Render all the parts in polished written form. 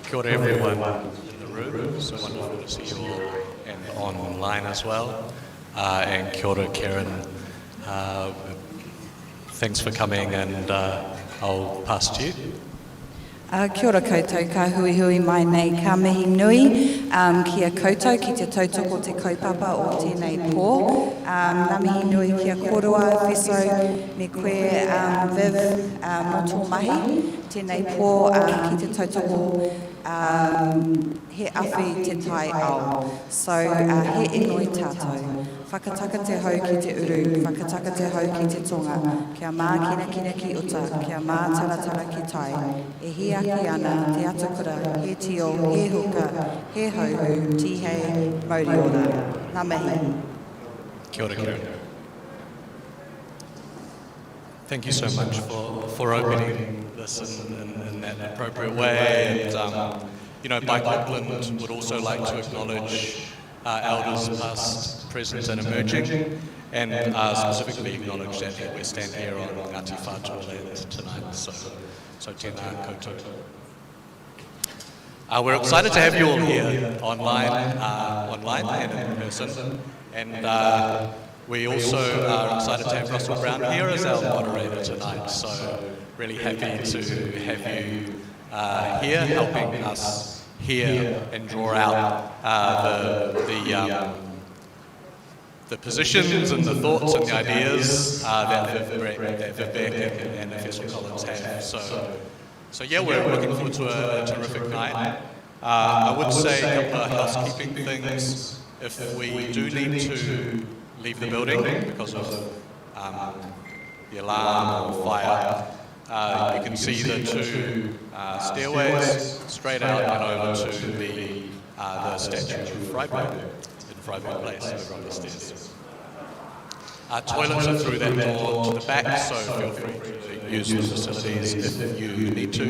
Kia ora everyone in the room, so wonderful to see you all, and online as well. And kia ora Karen, thanks for coming, and I'll pass to you. Kia ora koutou, ka hui hui mai nei ka mihi nui, kia koutou ki te tautoko te kaupapa o tēnei pō. Nā mihi nui kia korua wheso me koe Viv mo tō mahi, tēnei pō ki te tautoko he awhi te tai ao. So he inoi tātou. Whakataka te hau ki te uru, whakataka te hau ki te tonga, kia mā kina ki uta, kia mā taratara ki tai, e hiaki ana, te atakura, he tio, he huka, he hauhu, tihei, mauriora. Nā mihi. Kia ora, Karen. Thank you so much for opening this in that appropriate way. And, you know, Bike Auckland would also like to acknowledge elders past, present and emerging, and specifically acknowledge that we stand here on Ngāti Whātua land tonight. So tēnā koutou. We're excited to have you all here online and in person. And we also are excited to have Russell Brown here as our moderator tonight. So really happy to have you here helping us hear and draw out the positions and the thoughts and the ideas that Vivek and Professor Collins have. So yeah, we're looking forward to a terrific night. I would say a couple of housekeeping things. If we do need to leave the building because of the alarm or fire, you can see the two stairways straight out and over to the statue of Freiburg in Freiburg Place over on the stairs. Toilets are through that door to the back, so feel free to use the facilities if you need to.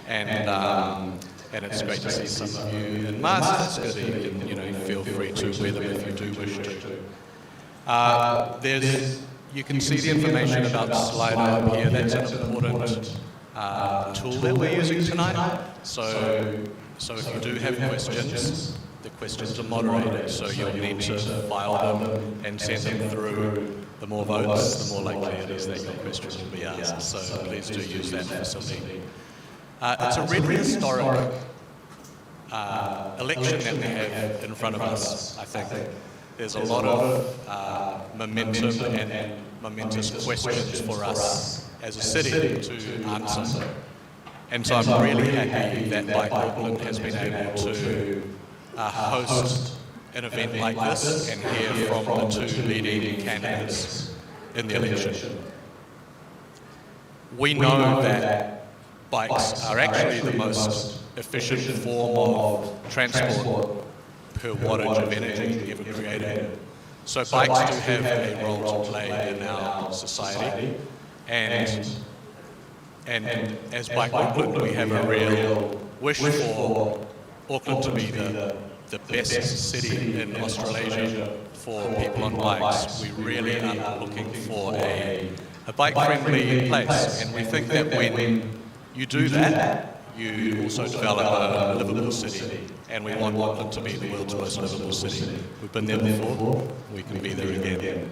And it's great to see some of you in masks. It's good that you can feel free to wear them if you do wish to. You can see the information about Slido up here. That's an important tool that we're using tonight. So if you do have questions, the questions are moderated, so you'll need to file them and send them through. The more votes, the more likely it is that your questions will be asked. So please do use that facility. It's a really historic election that we have in front of us, I think. There's a lot of momentum and momentous questions for us as a city to answer. And so I'm really happy that Bike Auckland has been able to host an event like this and hear from the two leading candidates in the election. We know that bikes are actually the most efficient form of transport per wattage of energy ever created. So bikes do have a role to play in our society, and as Bike Auckland we have a real wish for Auckland to be the best city in Australasia for people on bikes. We really are looking for a bike-friendly place, and we think that when you do that, you also develop a livable city, and we want Auckland to be the world's most livable city. We've been there before, we can be there again.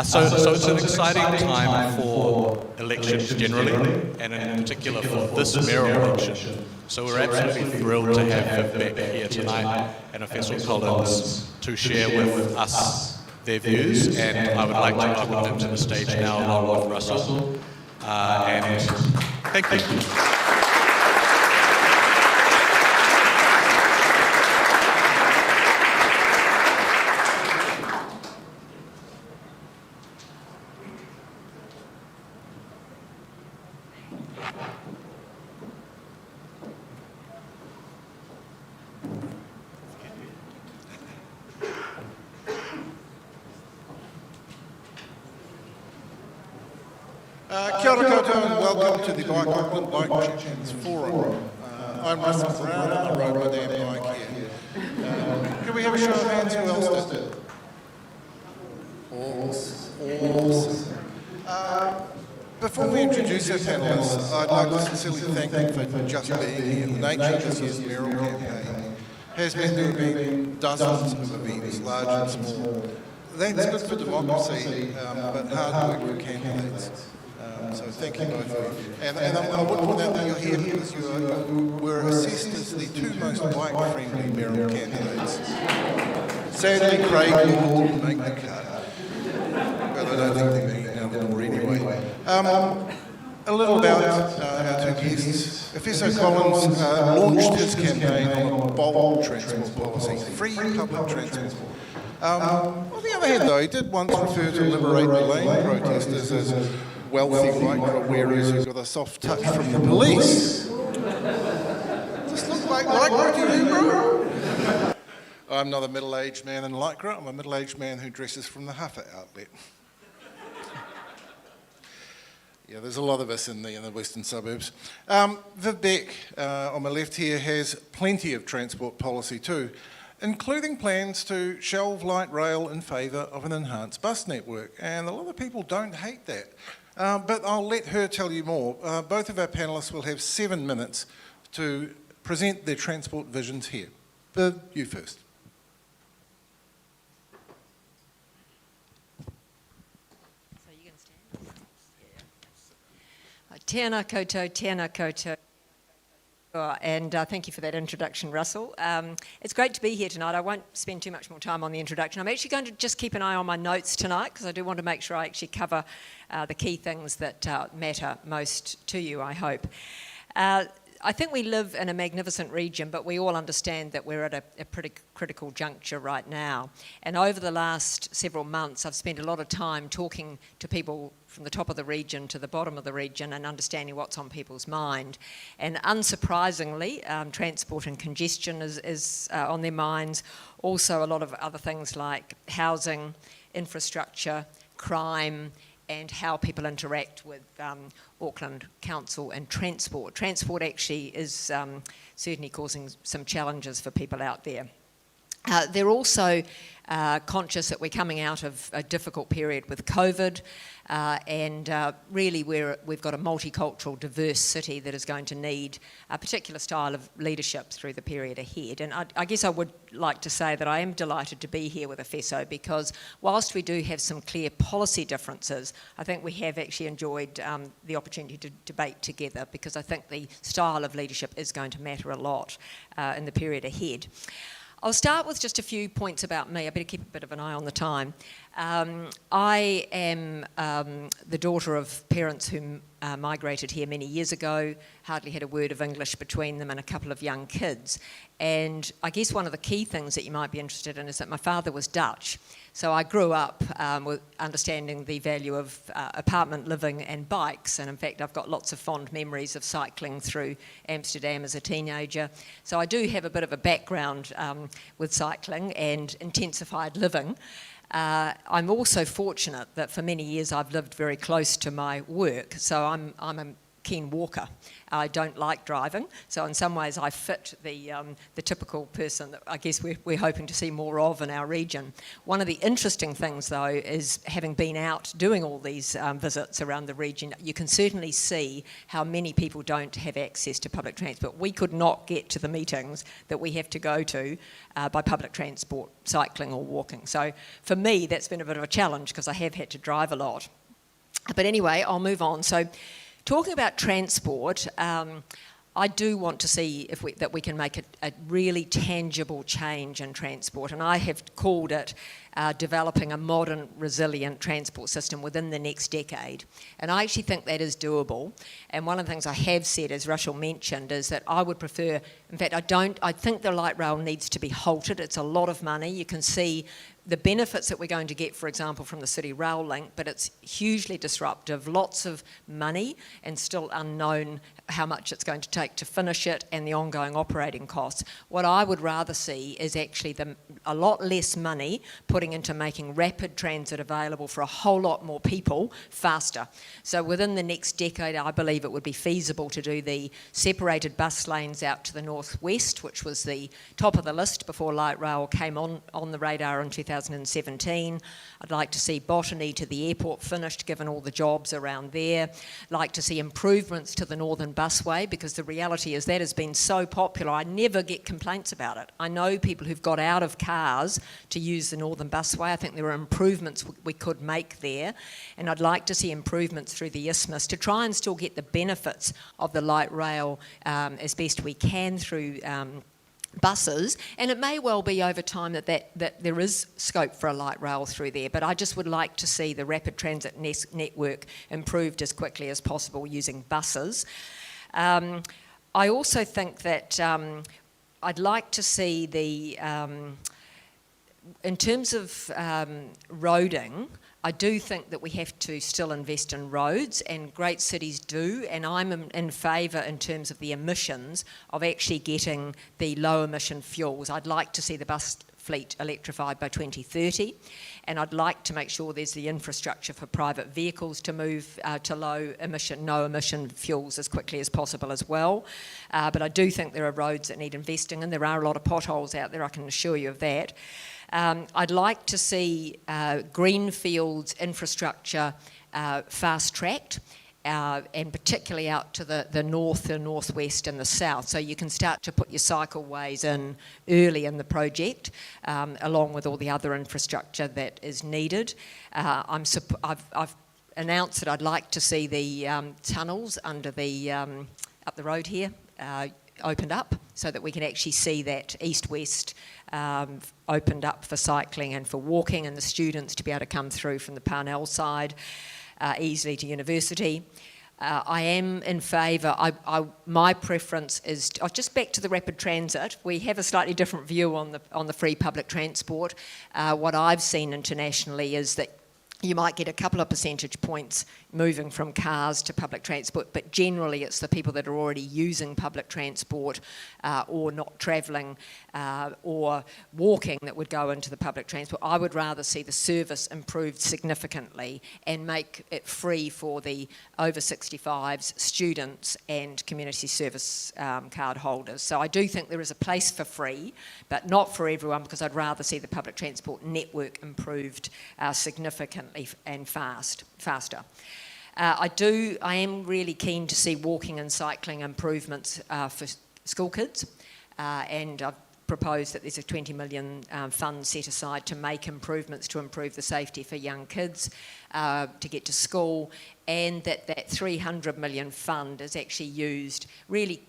So it's an exciting time for elections generally, and in particular for this mayoral election. So we're absolutely thrilled to have Vivek here tonight and Professor Collins to share with us their views, and I would like to welcome them to the stage now along with Russell. And thank you. Kia ora koutou and welcome to the Bike Auckland Bike Champions Forum. I'm Russell Brown and I rode my damn bike here. Can we have a show of hands who else did it? Awesome. Before we introduce our panellists, I'd like to sincerely thank them for just being here. The nature of this year's Mayoral campaign has meant there have been dozens of events, large and small. That's good for democracy, but hard work for candidates. So thank you both of you. And I would point out that you're here because you were assessed as the two most bike-friendly Mayoral candidates. Sadly, Craig didn't make the cut, but I don't think they're being out the door anyway. A little about our two guests. Professor Collins launched his campaign on a bold transport policy, free public transport. On the other hand, though, he did once refer to liberate the lane protesters as wealthy lycra wearers who got a soft touch from the police. Just look like lycra to you, bro? I'm not a middle-aged man in lycra. I'm a middle-aged man who dresses from the Harbour outlet. Yeah, there's a lot of us in the western suburbs. Viv Beck, on my left here, has plenty of transport policy too, including plans to shelve light rail in favour of an enhanced bus network. And a lot of people don't hate that. But I'll let her tell you more. Both of our panellists will have 7 minutes to present their transport visions here. Viv, you first. Tēnā koutou, tēnā koutou. And thank you for that introduction, Russell. It's great to be here tonight. I won't spend too much more time on the introduction. I'm actually going to just keep an eye on my notes tonight because I do want to make sure I actually cover the key things that matter most to you, I hope. I think we live in a magnificent region, but we all understand that we're at a pretty critical juncture right now. And over the last several months, I've spent a lot of time talking to people from the top of the region to the bottom of the region and understanding what's on people's mind. And unsurprisingly, transport and congestion is on their minds. Also a lot of other things like housing, infrastructure, crime, and how people interact with Auckland Council and transport. Transport actually is certainly causing some challenges for people out there. They're also conscious that we're coming out of a difficult period with COVID, and really we've got a multicultural, diverse city that is going to need a particular style of leadership through the period ahead. And I guess I would like to say that I am delighted to be here with Efeso because whilst we do have some clear policy differences, I think we have actually enjoyed the opportunity to debate together because I think the style of leadership is going to matter a lot in the period ahead. I'll start with just a few points about me. I better keep a bit of an eye on the time. I am the daughter of parents who migrated here many years ago, hardly had a word of English between them and a couple of young kids. And I guess one of the key things that you might be interested in is that my father was Dutch. So I grew up with understanding the value of apartment living and bikes, and in fact I've got lots of fond memories of cycling through Amsterdam as a teenager. So I do have a bit of a background with cycling and intensified living. I'm also fortunate that for many years I've lived very close to my work, so I'm a keen walker. I don't like driving, so in some ways I fit the typical person that I guess we're hoping to see more of in our region. One of the interesting things though is having been out doing all these visits around the region, you can certainly see how many people don't have access to public transport. We could not get to the meetings that we have to go to by public transport, cycling or walking. So for me that's been a bit of a challenge because I have had to drive a lot. But anyway, I'll move on. So talking about transport, I do want to see that we can make a really tangible change in transport, and I have called it developing a modern, resilient transport system within the next decade. And I actually think that is doable. And one of the things I have said, as Russell mentioned, is that I would prefer, in fact, I think the light rail needs to be halted. It's a lot of money. You can see the benefits that we're going to get, for example, from the City Rail Link, but it's hugely disruptive, lots of money, and still unknown how much it's going to take to finish it and the ongoing operating costs. What I would rather see is actually a lot less money putting into making rapid transit available for a whole lot more people faster. So within the next decade, I believe it would be feasible to do the separated bus lanes out to the northwest, which was the top of the list before light rail came on the radar in 2010. 2017. I'd like to see Botany to the airport finished, given all the jobs around there. Like to see improvements to the Northern Busway, because the reality is that has been so popular. I never get complaints about it. I know people who've got out of cars to use the Northern Busway. I think there are improvements we could make there, and I'd like to see improvements through the isthmus to try and still get the benefits of the light rail as best we can through buses, and it may well be over time that there is scope for a light rail through there, but I just would like to see the rapid transit network improved as quickly as possible using buses. I also think that I'd like to see the, in terms of roading, I do think that we have to still invest in roads, and great cities do, and I'm in favour in terms of the emissions of actually getting the low emission fuels. I'd like to see the bus fleet electrified by 2030, and I'd like to make sure there's the infrastructure for private vehicles to move to no emission fuels as quickly as possible as well. But I do think there are roads that need investing in. There are a lot of potholes out there, I can assure you of that. I'd like to see greenfields infrastructure fast-tracked, and particularly out to the north, the northwest and the south, so you can start to put your cycleways in early in the project, along with all the other infrastructure that is needed. I've announced that I'd like to see the tunnels under the up the road here opened up, so that we can actually see that east-west opened up for cycling and for walking, and the students to be able to come through from the Parnell side easily to university. I am in favour, my preference is, just back to the rapid transit, we have a slightly different view on the free public transport. What I've seen internationally is that you might get a couple of percentage points moving from cars to public transport, but generally it's the people that are already using public transport or not travelling or walking that would go into the public transport. I would rather see the service improved significantly and make it free for the over 65s, students and community service card holders. So I do think there is a place for free, but not for everyone, because I'd rather see the public transport network improved significantly and faster. I am really keen to see walking and cycling improvements for school kids, and I've proposed that there's a 20 million fund set aside to make improvements to improve the safety for young kids to get to school, and that 300 million fund is actually used really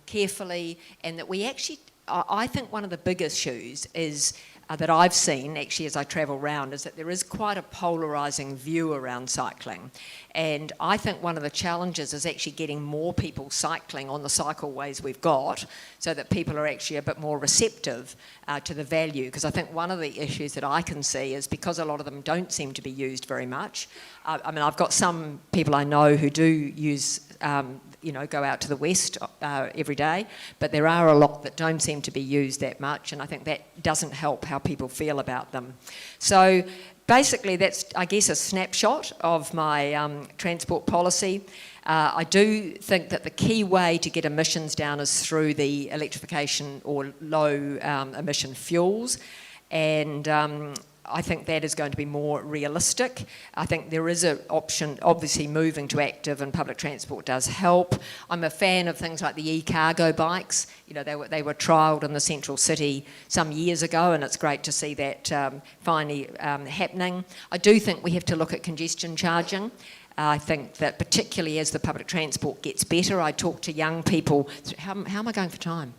carefully, and that we actually, I think one of the big issues is that I've seen actually as I travel around is that there is quite a polarising view around cycling, and I think one of the challenges is actually getting more people cycling on the cycleways we've got, so that people are actually a bit more receptive to the value, because I think one of the issues that I can see is because a lot of them don't seem to be used very much. I mean, I've got some people I know who do use go out to the west every day, but there are a lot that don't seem to be used that much, and I think that doesn't help how people feel about them. So basically that's, I guess, a snapshot of my transport policy. I do think that the key way to get emissions down is through the electrification or low emission fuels, and I think that is going to be more realistic. I think there is an option, obviously moving to active and public transport does help. I'm a fan of things like the e-cargo bikes. You know, they were trialled in the central city some years ago, and it's great to see that finally happening. I do think we have to look at congestion charging. I think that particularly as the public transport gets better, I talk to young people. How am I going for time?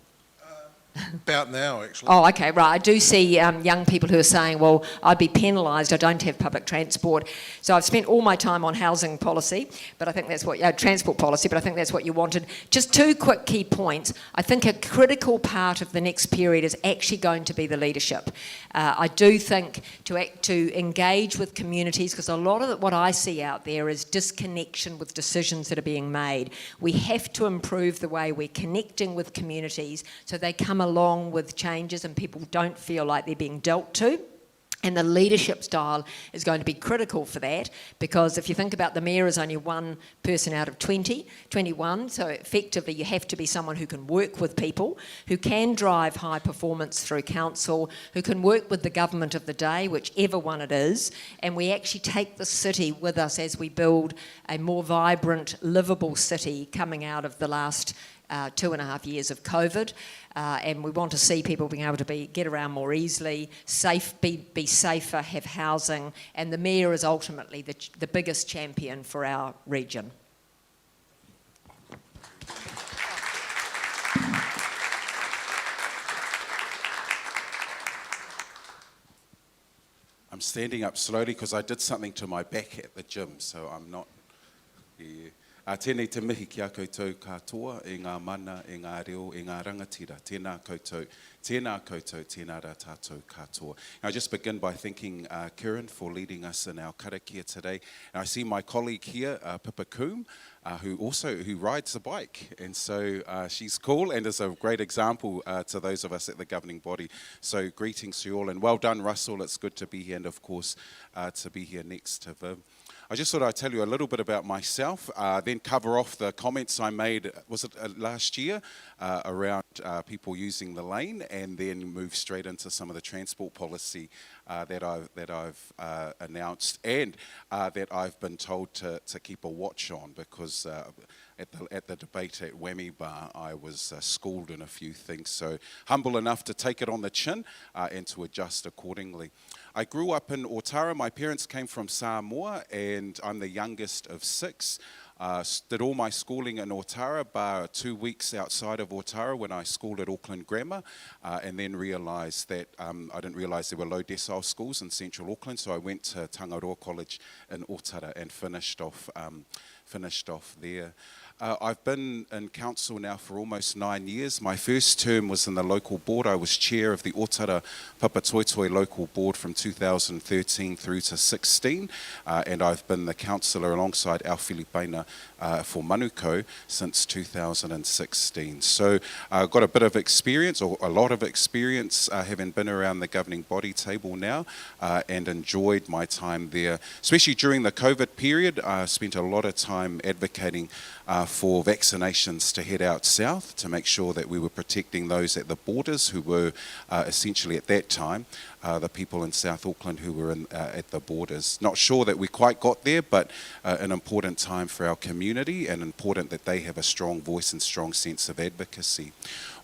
About now, actually. Oh, okay, right. I do see young people who are saying, well, I'd be penalised, I don't have public transport. So I've spent all my time on housing policy, but I think that's what, transport policy, but I think that's what you wanted. Just two quick key points. I think a critical part of the next period is actually going to be the leadership. I do think to engage with communities, because a lot of what I see out there is disconnection with decisions that are being made. We have to improve the way we're connecting with communities so they come along with changes and people don't feel like they're being dealt to. And the leadership style is going to be critical for that, because if you think about the mayor is only one person out of 21, so effectively you have to be someone who can work with people, who can drive high performance through council, who can work with the government of the day, whichever one it is, and we actually take the city with us as we build a more vibrant, livable city coming out of the last 2.5 years of COVID, and we want to see people being able to get around more easily, be safer, have housing, and the mayor is ultimately the biggest champion for our region. I'm standing up slowly because I did something to my back at the gym, so I'm not... Yeah. Tēnei te mihi ki a koutou katoa, e ngā mana, e ngā reo, e ngā rangatira. Tēnā koutou, tēnā rā tātou katoa. I just begin by thanking Kieran for leading us in our karakia today. And I see my colleague here, Pippa Coombe, who rides a bike. And so she's cool and is a great example to those of us at the governing body. So greetings to you all, and well done, Russell. It's good to be here, and of course to be here next to Viv. I just thought I'd tell you a little bit about myself, then cover off the comments I made, was it last year, around people using the lane, and then move straight into some of the transport policy that I've announced, and that I've been told to keep a watch on, because at the debate at Whammy Bar, I was schooled in a few things, so humble enough to take it on the chin and to adjust accordingly. I grew up in Otara. My parents came from Samoa, and I'm the youngest of 6. Did all my schooling in Otara, bar 2 weeks outside of Otara when I schooled at Auckland Grammar, and then realised that I didn't realise there were low decile schools in central Auckland, so I went to Tangaroa College in Otara and finished off there. I've been in council now for almost 9 years. My first term was in the local board. I was chair of the Otara Papatoetoe local board from 2013 through to 16, and I've been the councillor alongside Ao Filipaina for Manukau since 2016. So I've got a bit of experience, or a lot of experience, having been around the governing body table now, and enjoyed my time there, especially during the COVID period. I spent a lot of time advocating for vaccinations to head out south, to make sure that we were protecting those at the borders who were essentially at that time the people in South Auckland who were at the borders. Not sure that we quite got there, but an important time for our community, and important that they have a strong voice and strong sense of advocacy.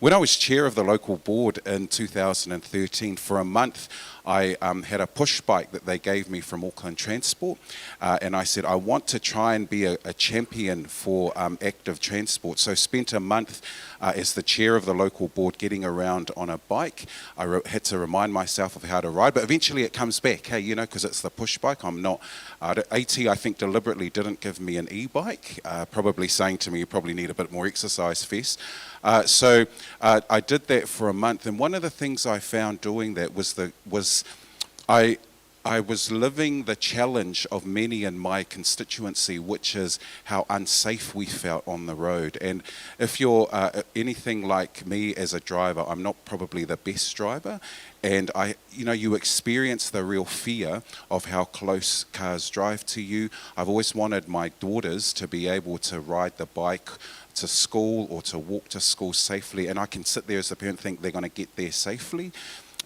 When I was chair of the local board in 2013, for a month, I had a push bike that they gave me from Auckland Transport, and I said, I want to try and be a champion for active transport. So spent a month as the chair of the local board getting around on a bike. I had to remind myself of how to ride, but eventually it comes back, hey, you know, because it's the push bike. I'm not, AT I think deliberately didn't give me an e-bike, probably saying to me, you probably need a bit more exercise, Fess. So I did that for a month, and one of the things I found doing that was I was living the challenge of many in my constituency, which is how unsafe we felt on the road. And if you're anything like me as a driver, I'm not probably the best driver, and you experience the real fear of how close cars drive to you. I've always wanted my daughters to be able to ride the bike to school or to walk to school safely, and I can sit there as a parent and think they're going to get there safely.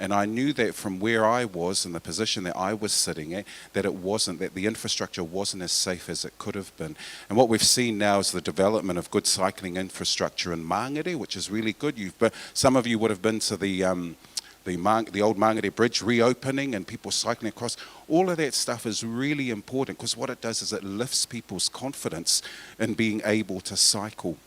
And I knew that from where I was and the position that I was sitting at, that it wasn't, that the infrastructure wasn't as safe as it could have been. And what we've seen now is the development of good cycling infrastructure in Mangere, which is really good. Some of you would have been to the old Mangere Bridge reopening and people cycling across. All of that stuff is really important, because what it does is it lifts people's confidence in being able to cycle.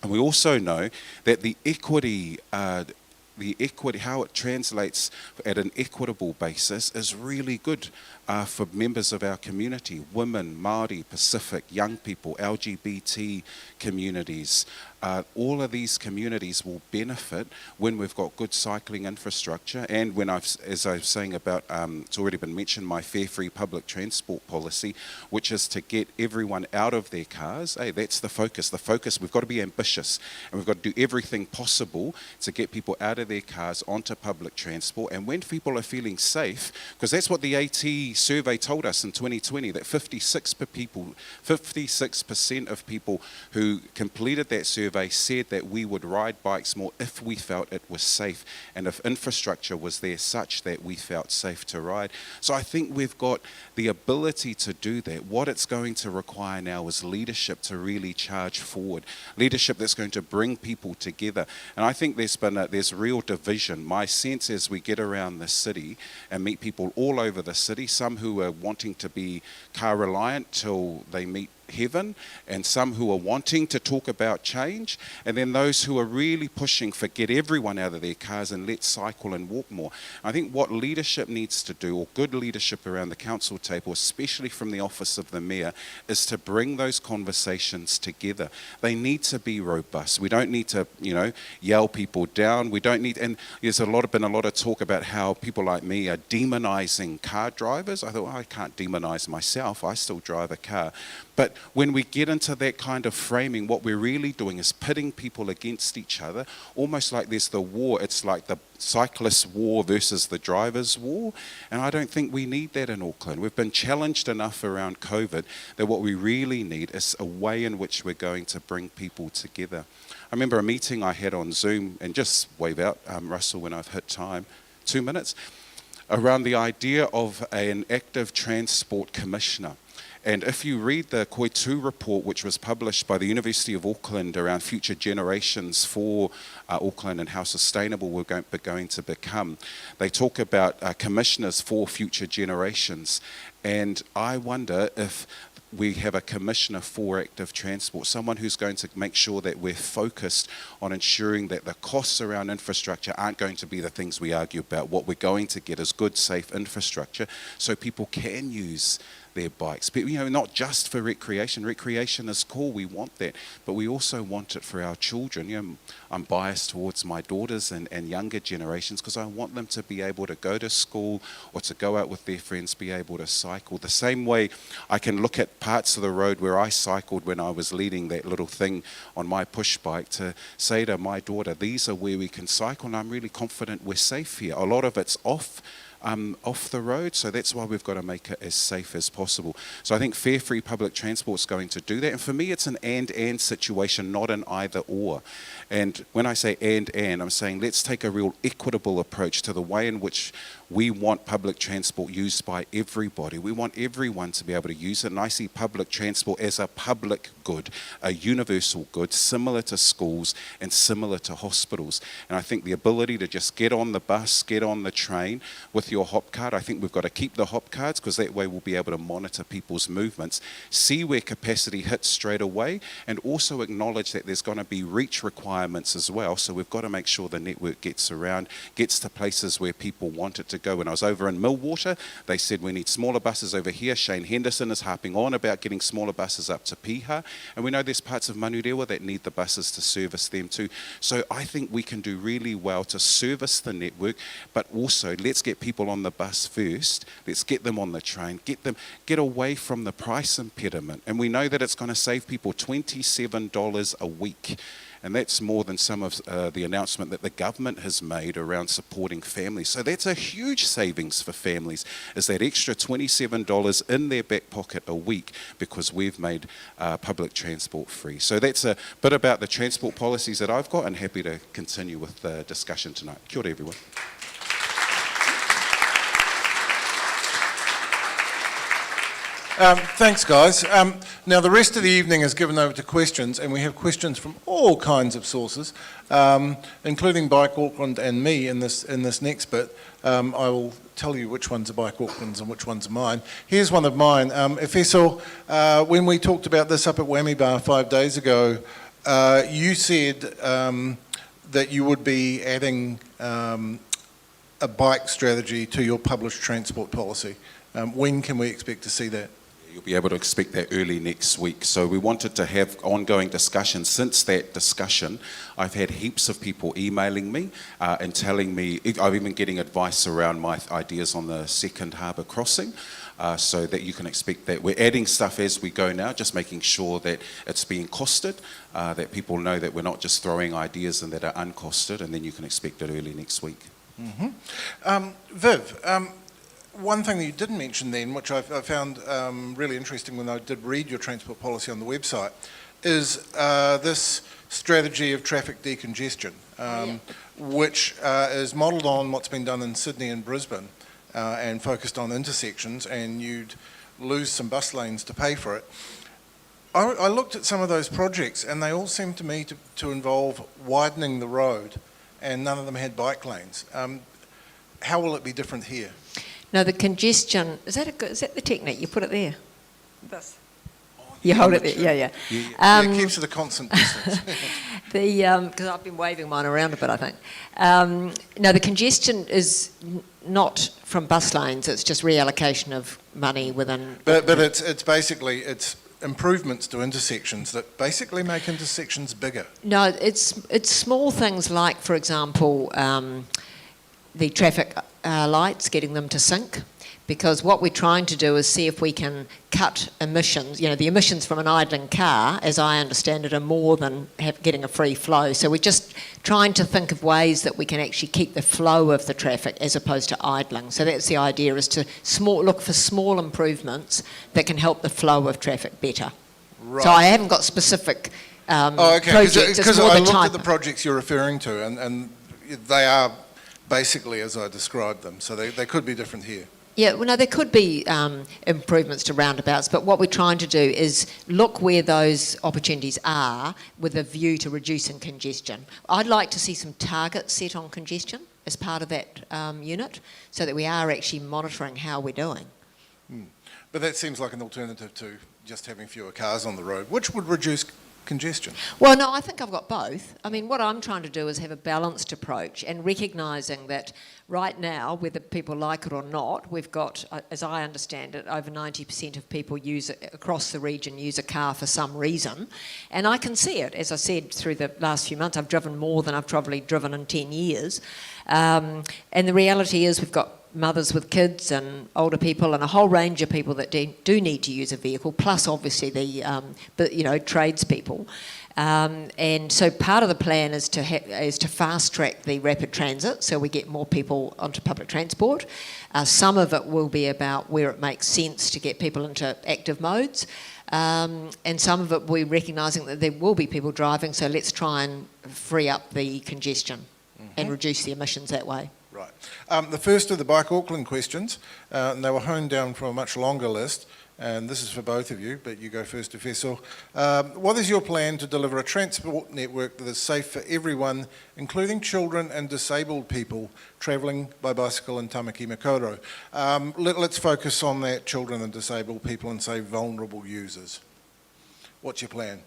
And we also know that the equity, how it translates at an equitable basis is really good for members of our community, women, Māori, Pacific, young people, LGBT communities. All of these communities will benefit when we've got good cycling infrastructure, and when as I was saying about, it's already been mentioned, my fare free public transport policy, which is to get everyone out of their cars. Hey, that's the focus. We've got to be ambitious, and we've got to do everything possible to get people out of of their cars onto public transport. And when people are feeling safe, because that's what the AT survey told us in 2020, that 56% of people who completed that survey said that we would ride bikes more if we felt it was safe and if infrastructure was there such that we felt safe to ride. So I think we've got the ability to do that. What it's going to require now is leadership to really charge forward, leadership that's going to bring people together. And I think there's real division. My sense as we get around the city and meet people all over the city, some who are wanting to be car reliant till they meet heaven, and some who are wanting to talk about change, and then those who are really pushing for get everyone out of their cars and let's cycle and walk more. I think what leadership needs to do, or good leadership around the council table, especially from the office of the mayor, is to bring those conversations together. They need to be robust. We don't need to, yell people down. We don't need, and there's been a lot of talk about how people like me are demonizing car drivers. I thought, I can't demonize myself. I still drive a car. But when we get into that kind of framing, what we're really doing is pitting people against each other, almost like there's the war. It's like the cyclist war versus the driver's war. And I don't think we need that in Auckland. We've been challenged enough around COVID that what we really need is a way in which we're going to bring people together. I remember a meeting I had on Zoom, and just wave out, Russell, when I've hit time, 2 minutes, around the idea of an active transport commissioner. And if you read the Koitu report, which was published by the University of Auckland around future generations for Auckland and how sustainable we're going to become, they talk about commissioners for future generations. And I wonder if we have a commissioner for active transport, someone who's going to make sure that we're focused on ensuring that the costs around infrastructure aren't going to be the things we argue about. What we're going to get is good, safe infrastructure so people can use their bikes. But, not just for recreation. Recreation is cool, we want that, but we also want it for our children. I'm biased towards my daughters and younger generations because I want them to be able to go to school or to go out with their friends, be able to cycle. The same way I can look at parts of the road where I cycled when I was leading that little thing on my push bike to say to my daughter, these are where we can cycle, and I'm really confident we're safe here. A lot of it's off the road, so that's why we've got to make it as safe as possible. So I think fare free public transport is going to do that, and for me it's an and situation, not an either or. And when I say and, I'm saying let's take a real equitable approach to the way in which we want public transport used by everybody. We want everyone to be able to use it, and I see public transport as a public good, a universal good, similar to schools and similar to hospitals. And I think the ability to just get on the bus, get on the train with your hop card, I think we've got to keep the hop cards because that way we'll be able to monitor people's movements, see where capacity hits straight away, and also acknowledge that there's going to be reach requirements as well. So we've got to make sure the network gets to places where people want it to go. When I was over in Millwater, they said we need smaller buses over here. Shane Henderson is harping on about getting smaller buses up to Piha, and we know there's parts of Manurewa that need the buses to service them too. So I think we can do really well to service the network, but also let's get people on the bus first. Let's get them on the train, get away from the price impediment. And we know that it's going to save people $27 a week. And that's more than some of the announcement that the government has made around supporting families. So that's a huge savings for families, is that extra $27 in their back pocket a week because we've made public transport free. So that's a bit about the transport policies that I've got, and happy to continue with the discussion tonight. Kia ora, everyone. Thanks, guys. Now, the rest of the evening is given over to questions, and we have questions from all kinds of sources, including Bike Auckland and me in this next bit. I will tell you which ones are Bike Auckland's and which ones are mine. Here's one of mine. Efeso, when we talked about this up at Whammy Bar 5 days ago, you said that you would be adding a bike strategy to your published transport policy. When can we expect to see that? You'll be able to expect that early next week. So we wanted to have ongoing discussion. Since that discussion, I've had heaps of people emailing me and telling me, I've even getting advice around my ideas on the second Harbour crossing. so that you can expect that we're adding stuff as we go now, just making sure that it's being costed, that people know that we're not just throwing ideas in that are uncosted, and then you can expect it early next week. Viv, one thing that you didn't mention then, which I found really interesting when I did read your transport policy on the website, is this strategy of traffic decongestion, which is modelled on what's been done in Sydney and Brisbane and focused on intersections, and you'd lose some bus lanes to pay for it. I looked at some of those projects and they all seemed to me to involve widening the road, and none of them had bike lanes. How will it be different here? No, the congestion, is that the technique? You put it there? This. You hold it there, yeah. It keeps it a constant distance. Because I've been waving mine around a bit, I think. No, the congestion is not from bus lanes, it's just reallocation of money within... But it's basically, it's improvements to intersections that basically make intersections bigger. No, it's small things like, for example, the traffic lights, getting them to sync. Because what we're trying to do is see if we can cut emissions. You know, the emissions from an idling car, as I understand it, are more than getting a free flow. So we're just trying to think of ways that we can actually keep the flow of the traffic as opposed to idling. So that's the idea, is to look for small improvements that can help the flow of traffic better. Right. So I haven't got specific projects. Because I looked at the projects you're referring to, and they are basically as I described them. So they could be different here. Yeah, well, no, there could be improvements to roundabouts, but what we're trying to do is look where those opportunities are with a view to reducing congestion. I'd like to see some targets set on congestion as part of that unit, so that we are actually monitoring how we're doing. But that seems like an alternative to just having fewer cars on the road, which would reduce congestion. Well, no, I think I've got both. I mean, what I'm trying to do is have a balanced approach, and recognising that right now, whether people like it or not, we've got, as I understand it, over 90% of people across the region use a car for some reason. And I can see it. As I said, through the last few months, I've driven more than I've probably driven in 10 years. And the reality is we've got mothers with kids and older people and a whole range of people that do need to use a vehicle, plus obviously the tradespeople. And so part of the plan is to fast track the rapid transit, so we get more people onto public transport. Some of it will be about where it makes sense to get people into active modes, and some of it we're recognising that there will be people driving, so let's try and free up the congestion and reduce the emissions that way. Right. The first of the Bike Auckland questions, and they were honed down from a much longer list, and this is for both of you, but you go first, Professor. What is your plan to deliver a transport network that is safe for everyone, including children and disabled people travelling by bicycle in Tamaki Makaurau? Let's focus on that, children and disabled people, and say vulnerable users. What's your plan?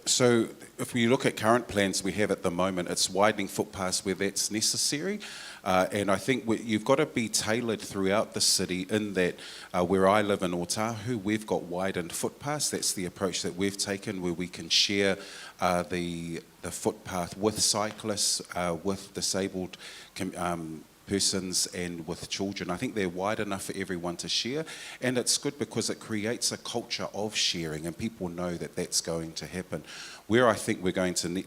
So if we look at current plans we have at the moment, it's widening footpaths where that's necessary. And I think you've got to be tailored throughout the city, in that where I live in Otahu, we've got widened footpaths. That's the approach that we've taken, where we can share the footpath with cyclists, with disabled persons and with children. I think they're wide enough for everyone to share, and it's good because it creates a culture of sharing and people know that that's going to happen. Where I think we're going to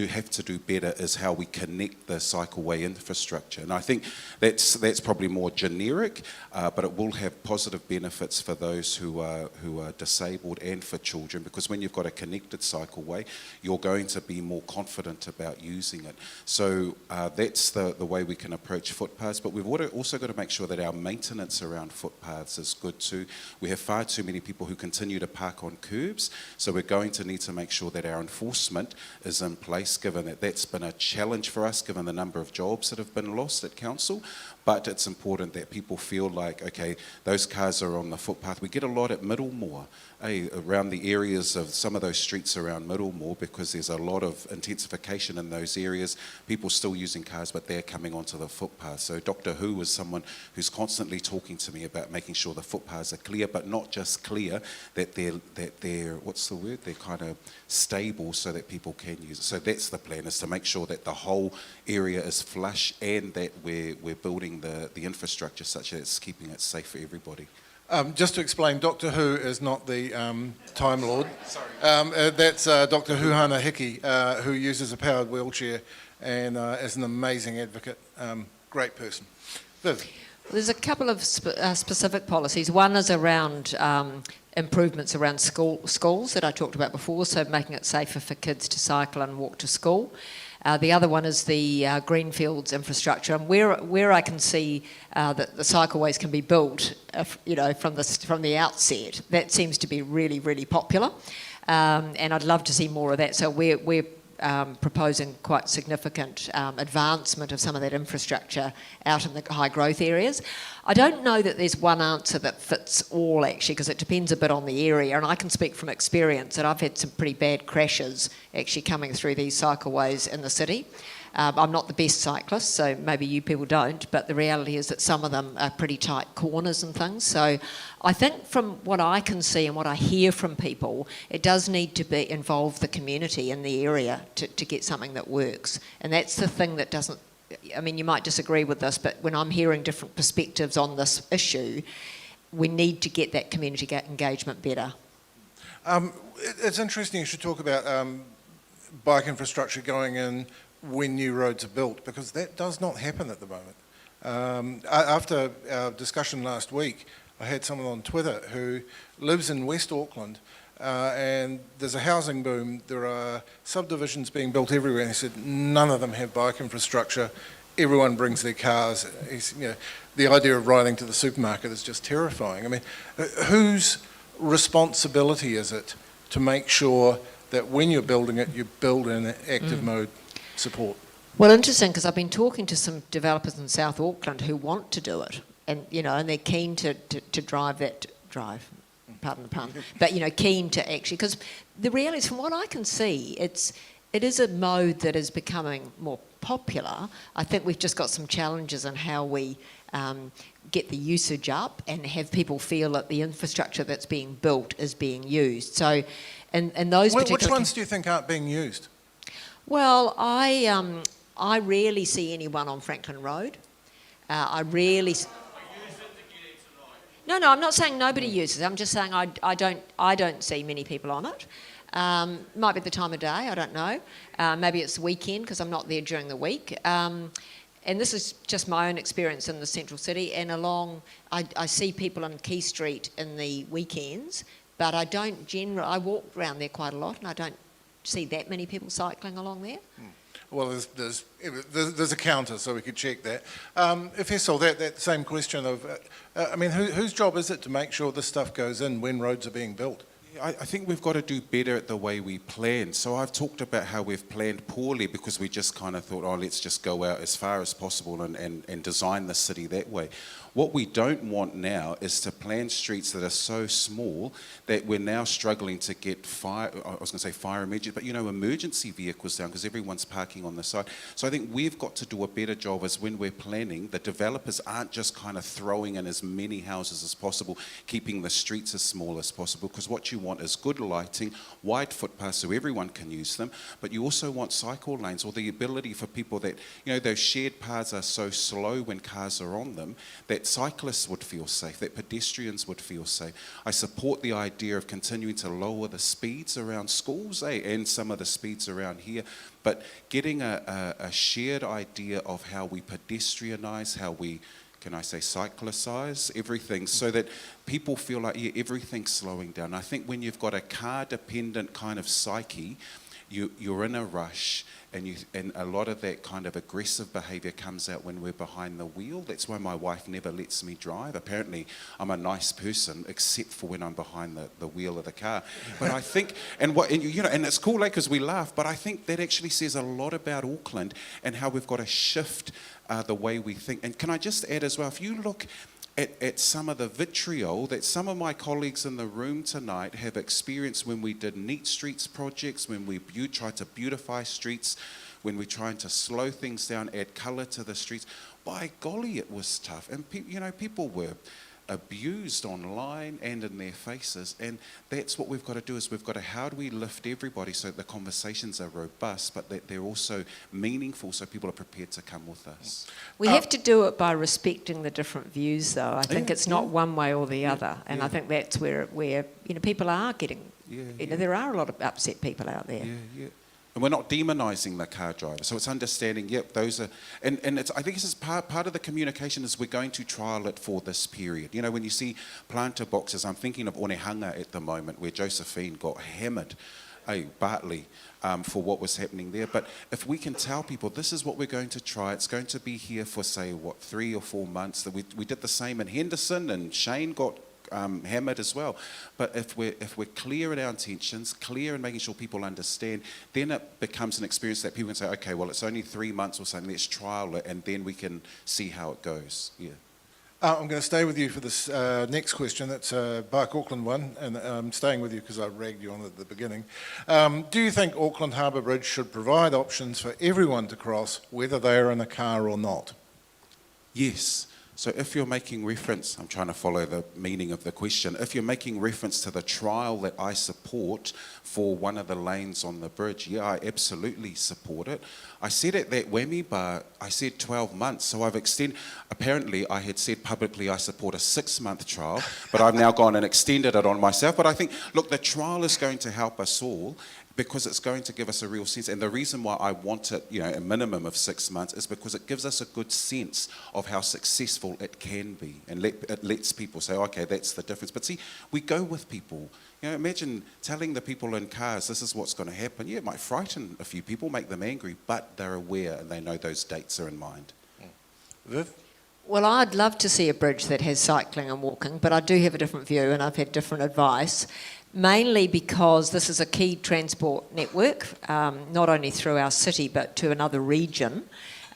have to do better is how we connect the cycleway infrastructure, and I think that's probably more generic, but it will have positive benefits for those who are disabled and for children, because when you've got a connected cycleway, you're going to be more confident about using it. So that's the way we can approach footpaths, but we've also got to make sure that our maintenance around footpaths is good too. We have far too many people who continue to park on curbs, so we're going to need to make sure that our enforcement is in place, given that that's been a challenge for us, given the number of jobs that have been lost at council. But it's important that people feel like, okay, those cars are on the footpath. We get a lot at Middlemore, around the areas of some of those streets around Middlemore, because there's a lot of intensification in those areas. People still using cars, but they're coming onto the footpath. So Dr. Who is someone who's constantly talking to me about making sure the footpaths are clear, but not just clear, that they're what's the word? They're kind of stable so that people can use it. So that's the plan, is to make sure that the whole area is flush and that we're building the infrastructure such that it's keeping it safe for everybody. Just to explain, Doctor Who is not the Time Lord. Sorry. That's Dr. Huhana Hickman, who uses a powered wheelchair and is an amazing advocate. Great person. Viv. There's a couple of specific policies. One is around improvements around schools that I talked about before, so making it safer for kids to cycle and walk to school. The other one is the greenfields infrastructure, and where I can see that the cycleways can be built, from the outset. That seems to be really, really popular, and I'd love to see more of that. So we're proposing quite significant advancement of some of that infrastructure out in the high growth areas. I don't know that there's one answer that fits all, actually, because it depends a bit on the area, and I can speak from experience that I've had some pretty bad crashes actually coming through these cycleways in the city. I'm not the best cyclist, so maybe you people don't, but the reality is that some of them are pretty tight corners and things. So I think from what I can see and what I hear from people, it does need to involve the community in the area to get something that works. And that's the thing that doesn't, I mean, you might disagree with this, but when I'm hearing different perspectives on this issue, we need to get that community engagement better. It's interesting you should talk about bike infrastructure going in when new roads are built, because that does not happen at the moment. After our discussion last week, I had someone on Twitter who lives in West Auckland, and there's a housing boom. There are subdivisions being built everywhere, and he said none of them have bike infrastructure. Everyone brings their cars. The idea of riding to the supermarket is just terrifying. I mean, whose responsibility is it to make sure that when you're building it, you build in active mode support? Well, interesting, because I've been talking to some developers in South Auckland who want to do it, and and they're keen to drive, pardon the pun, but keen to actually, because the reality is, from what I can see, it is a mode that is becoming more popular. I think we've just got some challenges in how we get the usage up and have people feel that the infrastructure that's being built is being used. So, and those particular... Which ones do you think aren't being used? Well, I rarely see anyone on Franklin Road. I rarely... No, I'm not saying nobody uses it. I'm just saying I don't see many people on it. Might be the time of day, I don't know. Maybe it's the weekend because I'm not there during the week. And this is just my own experience in the central city. And I see people on Quay Street in the weekends, but I don't generally... I walk around there quite a lot, and I don't see that many people cycling along there. Well, there's a counter, so we could check that. If Hessel, that same question of, whose job is it to make sure this stuff goes in when roads are being built? I think we've got to do better at the way we plan. So I've talked about how we've planned poorly because we just kind of thought, let's just go out as far as possible and design the city that way. What we don't want now is to plan streets that are so small that we're now struggling to get fire emergency, but emergency vehicles down because everyone's parking on the side. So I think we've got to do a better job as when we're planning, the developers aren't just kind of throwing in as many houses as possible, keeping the streets as small as possible, because what you want is good lighting, wide footpaths so everyone can use them, but you also want cycle lanes or the ability for people that, those shared paths are so slow when cars are on them that cyclists would feel safe, that pedestrians would feel safe. I support the idea of continuing to lower the speeds around schools, and some of the speeds around here, but getting a shared idea of how we pedestrianise, how we, cyclicize everything so that people feel like, everything's slowing down. I think when you've got a car-dependent kind of psyche, you're in a rush, and a lot of that kind of aggressive behaviour comes out when we're behind the wheel. That's why my wife never lets me drive. Apparently, I'm a nice person, except for when I'm behind the wheel of the car. But I think, and it's cool, because we laugh, but I think that actually says a lot about Auckland and how we've got to shift the way we think. And can I just add as well, if you look at some of the vitriol that some of my colleagues in the room tonight have experienced when we did Neat Streets projects, when we tried to beautify streets, when we're trying to slow things down, add colour to the streets, by golly, it was tough. And people were abused online and in their faces, and that's what we've got to do. Is we've got to, how do we lift everybody so that the conversations are robust but that they're also meaningful so people are prepared to come with us. We have to do it by respecting the different views, though. I think it's not one way or the other, and I think that's where people are getting. There are a lot of upset people out there. And we're not demonising the car driver, so it's understanding. Those are, and it's. I think this is part of the communication is we're going to trial it for this period. You know, when you see planter boxes, I'm thinking of Onehunga at the moment, where Josephine got hammered, Bartley, for what was happening there. But if we can tell people this is what we're going to try, it's going to be here for 3 or 4 months. That we did the same in Henderson, and Shane got hammered as well. But if we're clear in our intentions, clear in making sure people understand, then it becomes an experience that people can say, okay, well, it's only 3 months or something, let's trial it, and then we can see how it goes. I'm going to stay with you for this next question. That's a Bike Auckland one, and I'm staying with you because I ragged you on at the beginning. Do you think Auckland Harbour Bridge should provide options for everyone to cross, whether they are in a car or not? Yes. So if you're making reference, I'm trying to follow the meaning of the question, if you're making reference to the trial that I support for one of the lanes on the bridge, I absolutely support it. I said at that whammy bar, I said 12 months, so I've extended, apparently I had said publicly I support a 6-month trial, but I've now gone and extended it on myself. But I think, look, the trial is going to help us all, because it's going to give us a real sense. And the reason why I want it, a minimum of 6 months, is because it gives us a good sense of how successful it can be. And it lets people say, okay, that's the difference. But see, we go with people. Imagine telling the people in cars, this is what's going to happen. It might frighten a few people, make them angry, but they're aware and they know those dates are in mind. Viv? Well, I'd love to see a bridge that has cycling and walking, but I do have a different view, and I've had different advice. Mainly because this is a key transport network, not only through our city but to another region.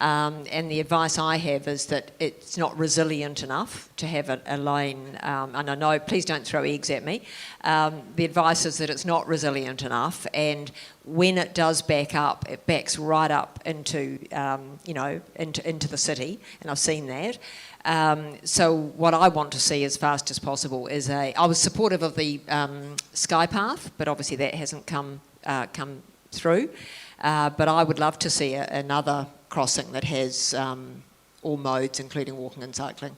And the advice I have is that it's not resilient enough to have a lane, and I know, please don't throw eggs at me. The advice is that it's not resilient enough, and when it does back up, it backs right up into the city, and I've seen that. So what I want to see as fast as possible is I was supportive of the Sky Path, but obviously that hasn't come through. But I would love to see another crossing that has all modes, including walking and cycling.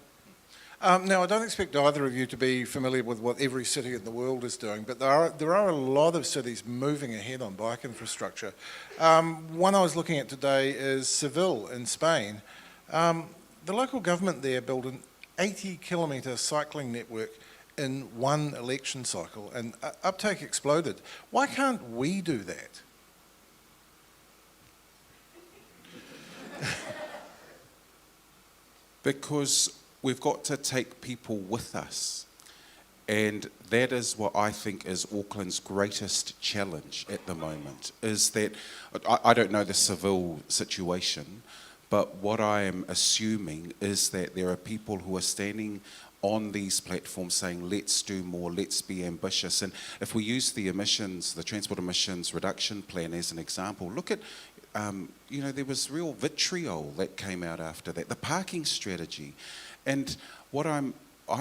Now, I don't expect either of you to be familiar with what every city in the world is doing, but there are a lot of cities moving ahead on bike infrastructure. One I was looking at today is Seville in Spain. The local government there built an 80-kilometre cycling network in one election cycle, and uptake exploded. Why can't we do that? Because we've got to take people with us. And that is what I think is Auckland's greatest challenge at the moment, is that, I don't know the Seville situation, but what I am assuming is that there are people who are standing on these platforms saying, let's do more, let's be ambitious. And if we use the transport emissions reduction plan as an example, look at, there was real vitriol that came out after that, the parking strategy. And what I'm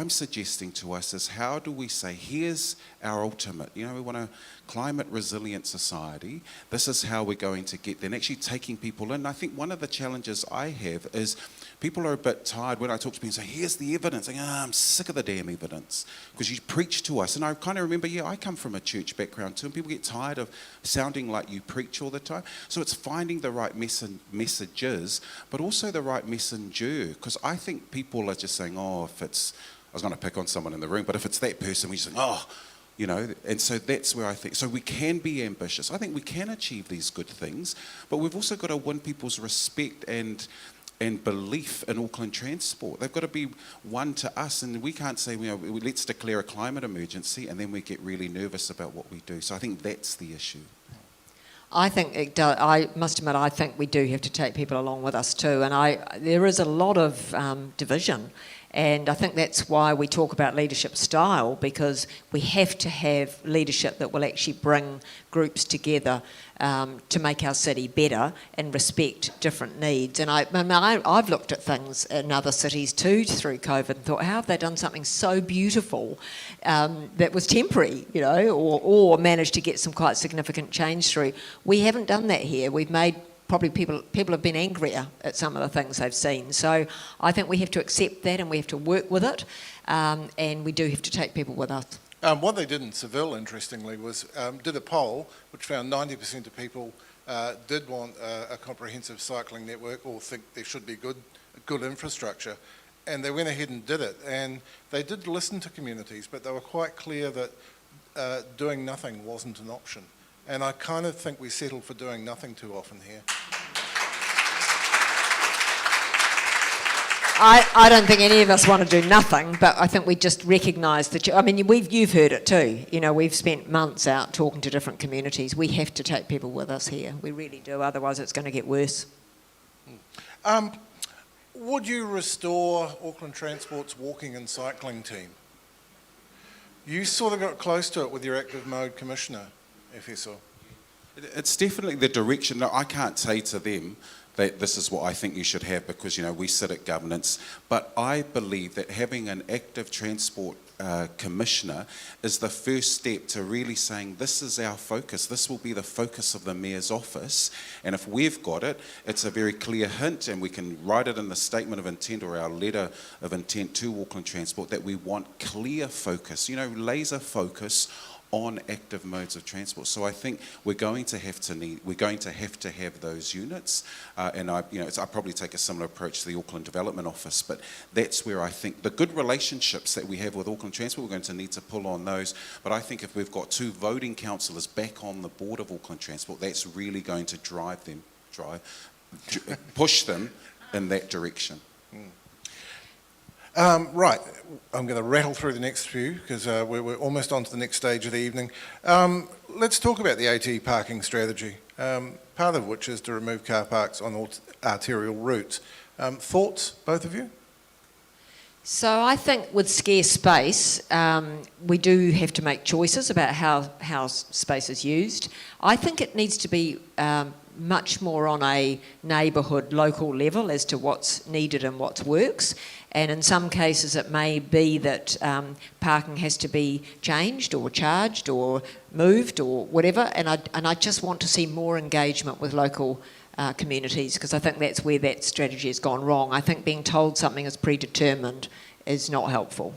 suggesting to us is, how do we say, here's our ultimate, we want a climate resilient society, this is how we're going to get there, and actually taking people in. I think one of the challenges I have is people are a bit tired when I talk to people and say, here's the evidence, and I'm sick of the damn evidence, because you preach to us. And I kind of remember, I come from a church background too, and people get tired of sounding like you preach all the time. So it's finding the right messages, but also the right messenger, because I think people are just saying, if it's, I was going to pick on someone in the room, but if it's that person, we just think, and so that's where I think, so we can be ambitious. I think we can achieve these good things, but we've also got to win people's respect and belief in Auckland transport. They've got to be one to us, and we can't say, let's declare a climate emergency, and then we get really nervous about what we do. So I think that's the issue. I think it does. I must admit, I think we do have to take people along with us too, and there is a lot of division. And I think that's why we talk about leadership style, because we have to have leadership that will actually bring groups together to make our city better and respect different needs. And I've looked at things in other cities too through COVID and thought, how have they done something so beautiful that was temporary, you know, or managed to get some quite significant change through? We haven't done that here. We've made probably people have been angrier at some of the things they've seen. So I think we have to accept that and we have to work with it, and we do have to take people with us. What they did in Seville, interestingly, was did a poll which found 90% of people did want a comprehensive cycling network or think there should be good infrastructure, and they went ahead and did it. And they did listen to communities, but they were quite clear that doing nothing wasn't an option. And I kind of think we settle for doing nothing too often here. I don't think any of us want to do nothing, but I think we just recognise that. I mean, you've heard it too. You know, we've spent months out talking to different communities. We have to take people with us here. We really do. Otherwise, it's going to get worse. Would you restore Auckland Transport's walking and cycling team? You sort of got close to it with your active mode commissioner, FSO. It's definitely the direction. No, I can't say to them that this is what I think you should have because, you know, we sit at governance. But I believe that having an active transport commissioner is the first step to really saying this is our focus. This will be the focus of the Mayor's office. And if we've got it, it's a very clear hint and we can write it in the statement of intent or our letter of intent to Auckland Transport that we want clear focus, you know, laser focus on active modes of transport. So I think we're going to have to have those units, and I probably take a similar approach to the Auckland Development Office. But that's where I think the good relationships that we have with Auckland Transport, we're going to need to pull on those. But I think if we've got 2 voting councillors back on the board of Auckland Transport, that's really going to push them in that direction. Right, I'm going to rattle through the next few because we're almost on to the next stage of the evening. Let's talk about the AT parking strategy, part of which is to remove car parks on arterial routes. Thoughts, both of you? So I think with scarce space, we do have to make choices about how space is used. I think it needs to be much more on a neighbourhood, local level as to what's needed and what works. And in some cases it may be that parking has to be changed or charged or moved or whatever. And I just want to see more engagement with local communities because I think that's where that strategy has gone wrong. I think being told something is predetermined is not helpful.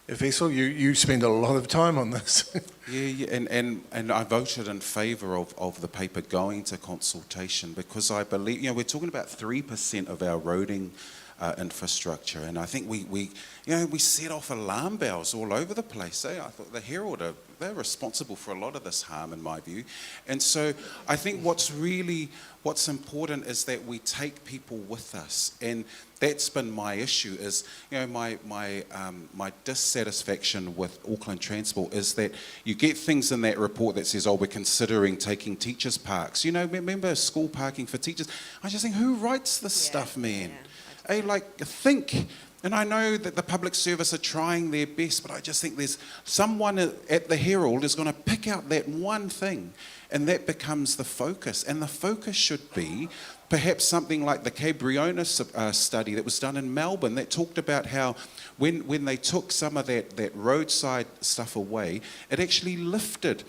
Vessel, you spend a lot of time on this. Yeah, and I voted in favour of the paper going to consultation because I believe, you know, we're talking about 3% of our roading infrastructure, and I think we set off alarm bells all over the place. I thought the Herald they're responsible for a lot of this harm in my view, and so I think what's important is that we take people with us, and that's been my issue. Is, you know, my dissatisfaction with Auckland Transport is that you get things in that report that says, oh, we're considering taking teachers' parks. You know, remember school parking for teachers? I just think, who writes this stuff, man? Hey, think. And I know that the public service are trying their best, but I just think there's someone at the Herald is going to pick out that one thing, and that becomes the focus. And the focus should be perhaps something like the Cabriona study that was done in Melbourne that talked about how when they took some of that roadside stuff away, it actually lifted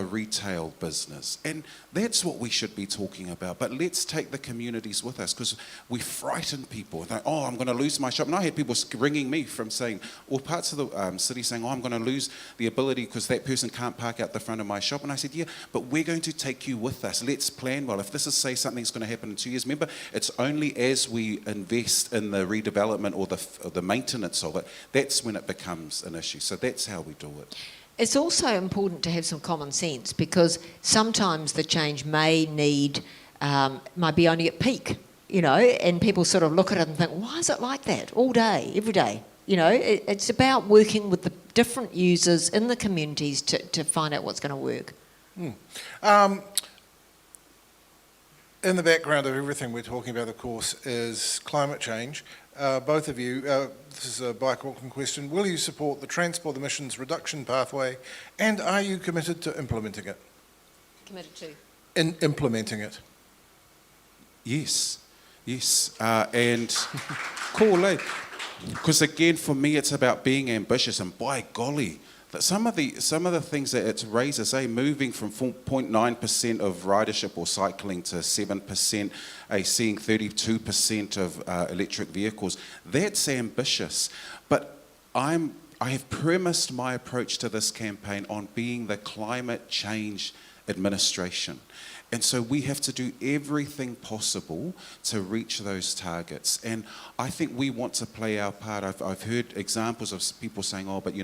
retail business. And that's what we should be talking about. But let's take the communities with us because we frighten people. They're, oh, I'm going to lose my shop. And I had people ringing me from saying, or parts of the city saying, oh, I'm going to lose the ability because that person can't park out the front of my shop. And I said, yeah, but we're going to take you with us. Let's plan well. If this is, say, something's going to happen in 2 years, remember, it's only as we invest in the redevelopment or the maintenance of it, that's when it becomes an issue. So that's how we do it. It's also important to have some common sense because sometimes the change may be only at peak, you know, and people sort of look at it and think, why is it like that all day, every day? You know, it's about working with the different users in the communities to find out what's going to work. In the background of everything we're talking about, of course, is climate change. Both of you, this is a Bike Auckland question, will you support the transport emissions reduction pathway and are you committed to implementing it? Committed to. in implementing it? Yes, and cool, eh? Because again, for me, it's about being ambitious, and by golly, that some of the things that it raises, moving from 0.9% of ridership or cycling to 7%, seeing 32% of electric vehicles, that's ambitious. But I have premised my approach to this campaign on being the climate change administration. And so we have to do everything possible to reach those targets. And I think we want to play our part. I've heard examples of people saying, oh, but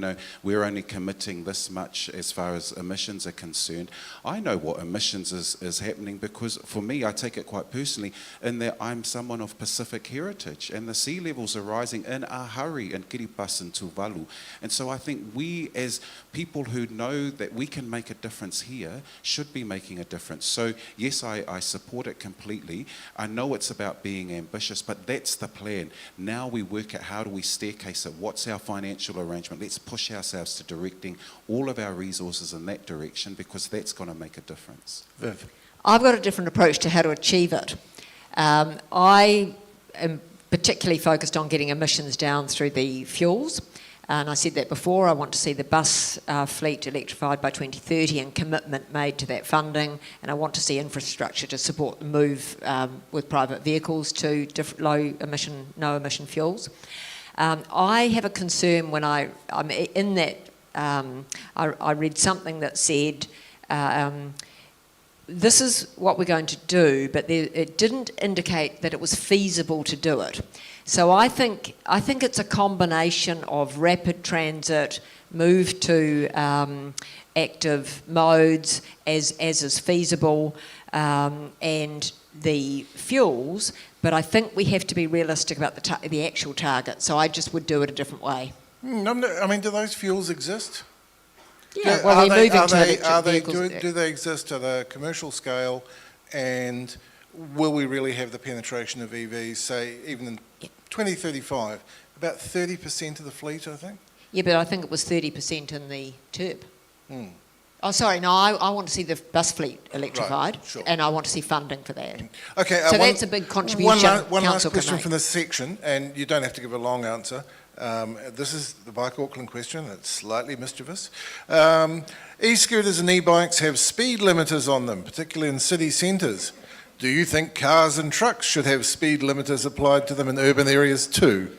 we're only committing this much as far as emissions are concerned. I know what emissions is happening because for me, I take it quite personally in that I'm someone of Pacific heritage and the sea levels are rising in a hurry in Kiribati and Tuvalu. And so I think we as people who know that we can make a difference here should be making a difference. So yes, I support it completely. I know it's about being ambitious, but that's the plan. Now we work at how do we staircase it? What's our financial arrangement? Let's push ourselves to directing all of our resources in that direction because that's going to make a difference. Viv? I've got a different approach to how to achieve it. I am particularly focused on getting emissions down through the fuels. And I said that before, I want to see the bus fleet electrified by 2030 and commitment made to that funding. And I want to see infrastructure to support the move with private vehicles to no emission fuels. I have a concern when I'm in that, I read something that said, this is what we're going to do, but it didn't indicate that it was feasible to do it. So I think it's a combination of rapid transit, move to active modes as is feasible, and the fuels. But I think we have to be realistic about the actual target. So I just would do it a different way. I mean, do those fuels exist? Yeah, well, we're moving to electric vehicles. Do they exist at a commercial scale, and will we really have the penetration of EVs, say, even in 2035? About 30% of the fleet, I think? Yeah, but I think it was 30% in the TURB. Oh, sorry, no, I want to see the bus fleet electrified, right, sure. And I want to see funding for that. Okay, so that's a big contribution. One last question from this section, and you don't have to give a long answer. This is the Bike Auckland question. It's slightly mischievous. E-scooters and e-bikes have speed limiters on them, particularly in city centres. Do you think cars and trucks should have speed limiters applied to them in urban areas too?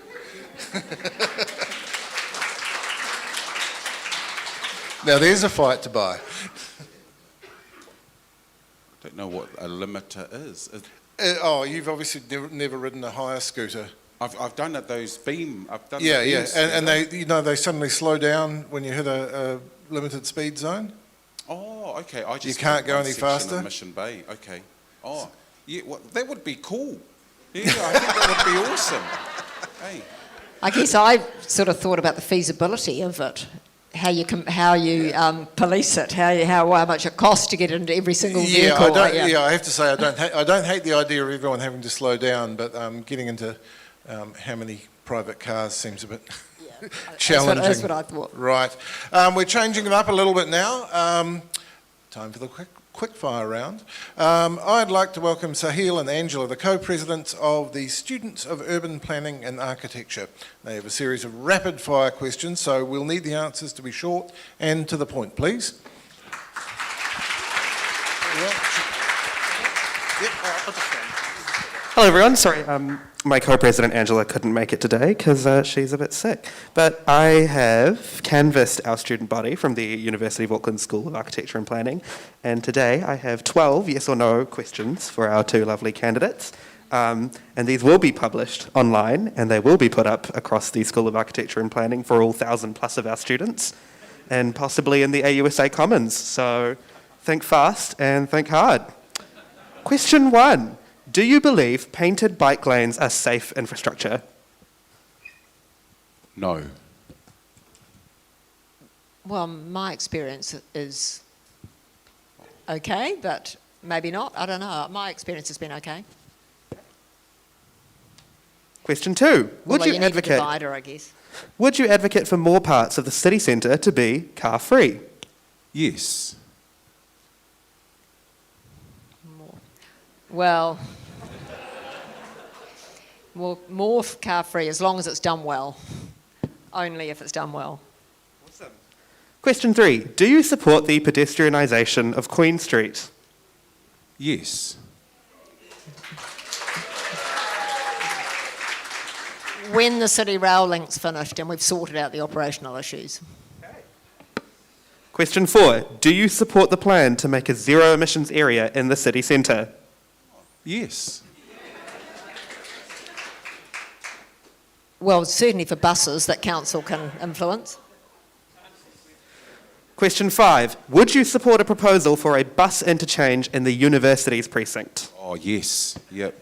Now there's a fight to buy. I don't know what a limiter is. You've obviously never ridden a hire scooter. I've done it, those beam. I've done yeah, those, and they suddenly slow down when you hit a limited speed zone. Oh, okay. I just you can't go any faster. Of Mission Bay. Okay. Oh, yeah. Well, that would be cool. Yeah, I think that would be awesome. Hey. I guess I sort of thought about the feasibility of it. How you police it, how much it costs to get into every single vehicle. I have to say I don't hate the idea of everyone having to slow down, but getting into how many private cars seems a bit challenging. That's what I thought. Right, we're changing it up a little bit now. Time for the quick fire round. I'd like to welcome Sahil and Angela, the co-presidents of the Students of Urban Planning and Architecture. They have a series of rapid fire questions, so we'll need the answers to be short and to the point, please. Hello everyone, sorry, my co-president Angela couldn't make it today because she's a bit sick. But I have canvassed our student body from the University of Auckland School of Architecture and Planning, and today I have 12 yes or no questions for our two lovely candidates. And these will be published online and they will be put up across the School of Architecture and Planning for all 1,000 plus of our students and possibly in the AUSA Commons. So think fast and think hard. Question 1. Do you believe painted bike lanes are safe infrastructure? No. Well, my experience is okay, but maybe not. I don't know. My experience has been okay. Question 2. Would you need a advocate? divider, I guess. Would you advocate for more parts of the city centre to be car-free? Yes. Well, more car-free as long as it's done well. Only if it's done well. Awesome. Question 3. Do you support the pedestrianisation of Queen Street? Yes. When the City Rail link's finished and we've sorted out the operational issues. Question 4. Do you support the plan to make a zero emissions area in the city centre? Yes. Well, certainly for buses that council can influence. Question 5. Would you support a proposal for a bus interchange in the university's precinct? Oh, yes. Yep.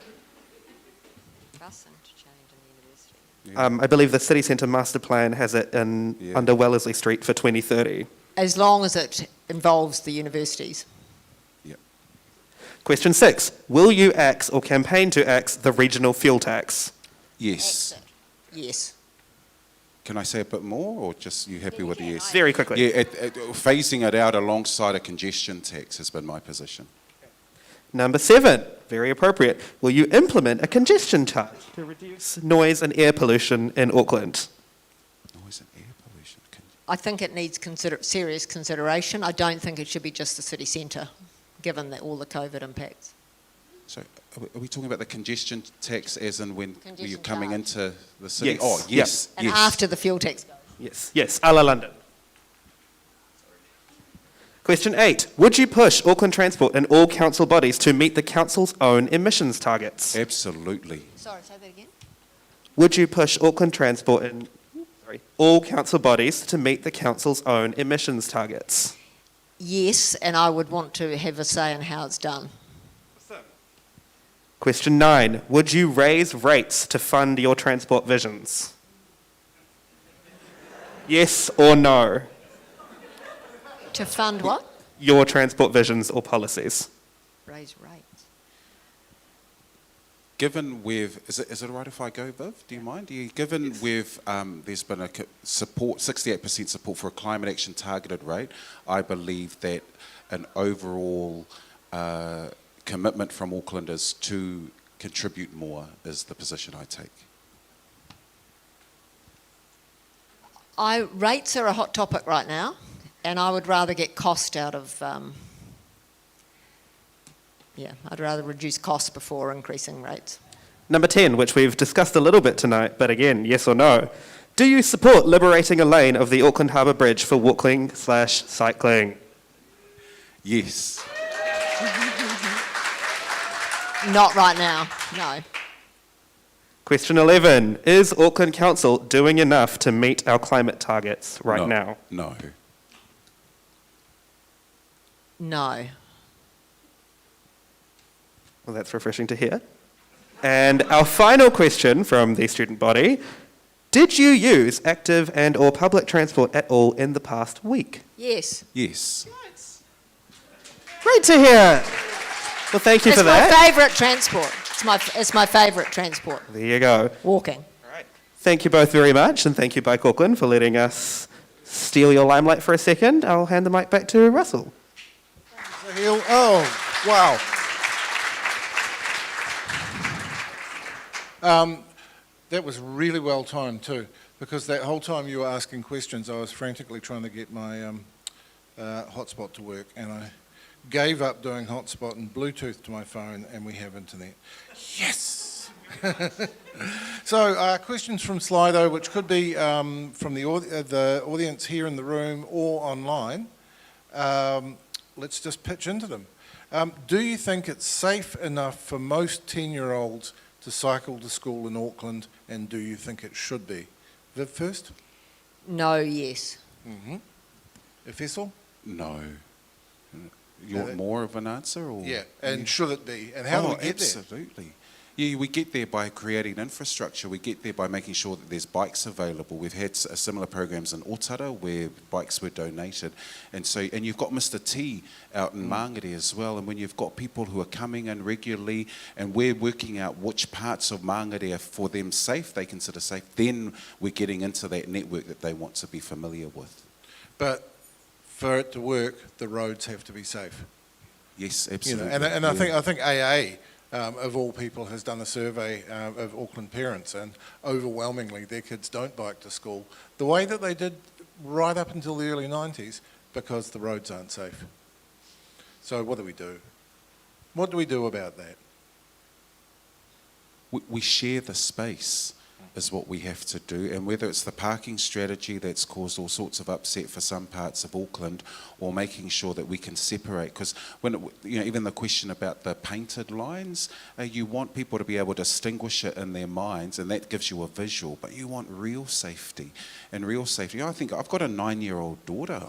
Bus interchange in the university. I believe the city centre master plan has it under Wellesley Street for 2030. As long as it involves the universities. Yep. Question 6. Will you axe or campaign to axe the regional fuel tax? Yes. Exit. Yes. Can I say a bit more, or just you happy with the yes? Very quickly. Yeah, phasing it out alongside a congestion tax has been my position. Number 7. Very appropriate. Will you implement a congestion charge to reduce noise and air pollution in Auckland? Noise and air pollution. I think it needs serious consideration. I don't think it should be just the city centre, given all the COVID impacts. So, are we talking about the congestion tax as in when Congestion you're coming charge. into the city? Yes. Oh, yes. And yes. after the fuel tax goes. Yes, a la London. Question 8. Would you push Auckland Transport and all council bodies to meet the council's own emissions targets? Absolutely. Sorry, say that again. Would you push Auckland Transport and all council bodies to meet the council's own emissions targets? Yes, and I would want to have a say in how it's done. Question 9. Would you raise rates to fund your transport visions? Yes or no? To fund what? Your transport visions or policies. Raise rates. Given is it all right if I go, Viv? Do you mind? Given there's been a 68% support for a climate action targeted rate, I believe that an overall commitment from Aucklanders to contribute more is the position I take. Rates are a hot topic right now, and I would rather get cost out of. I'd rather reduce costs before increasing rates. Number 10, which we've discussed a little bit tonight, but again, yes or no. Do you support liberating a lane of the Auckland Harbour Bridge for walking/cycling? Yes. Not right now, no. Question 11. Is Auckland Council doing enough to meet our climate targets right No. now? No. No. Well, that's refreshing to hear. And our final question from the student body. Did you use active and or public transport at all in the past week? Yes. Yes. Great to hear. Well, thank you for that. It's my favourite transport. It's my favourite transport. There you go. Walking. Thank you both very much, and thank you, Bike Auckland, for letting us steal your limelight for a second. I'll hand the mic back to Russell. Oh, wow. That was really well timed too, because that whole time you were asking questions, I was frantically trying to get my hotspot to work, and I gave up doing hotspot and Bluetooth to my phone, and we have internet. Yes! So, questions from Slido, which could be from the audience here in the room or online. Let's just pitch into them. Do you think it's safe enough for most 10-year-olds to cycle to school in Auckland, and do you think it should be? Viv first? No, yes. Mm-hmm. Efessel? No. You want more of an answer? Or? Yeah, and should it be? And how do we get there? Absolutely. Yeah, we get there by creating infrastructure. We get there by making sure that there's bikes available. We've had similar programs in Otara where bikes were donated. And you've got Mr. T out in Mangere as well. And when you've got people who are coming in regularly and we're working out which parts of Mangere are for them safe, they consider safe, then we're getting into that network that they want to be familiar with. But for it to work, the roads have to be safe. Yes, You absolutely. know, and I think AA of all people, has done a survey of Auckland parents, and overwhelmingly their kids don't bike to school the way that they did right up until the early 90s because the roads aren't safe. So what do we do? What do we do about that? We share the space is what we have to do, and whether it's the parking strategy that's caused all sorts of upset for some parts of Auckland, or making sure that we can separate, because even the question about the painted lines, you want people to be able to distinguish it in their minds, and that gives you a visual, but you want real safety. And real safety, I think I've got a 9-year-old daughter.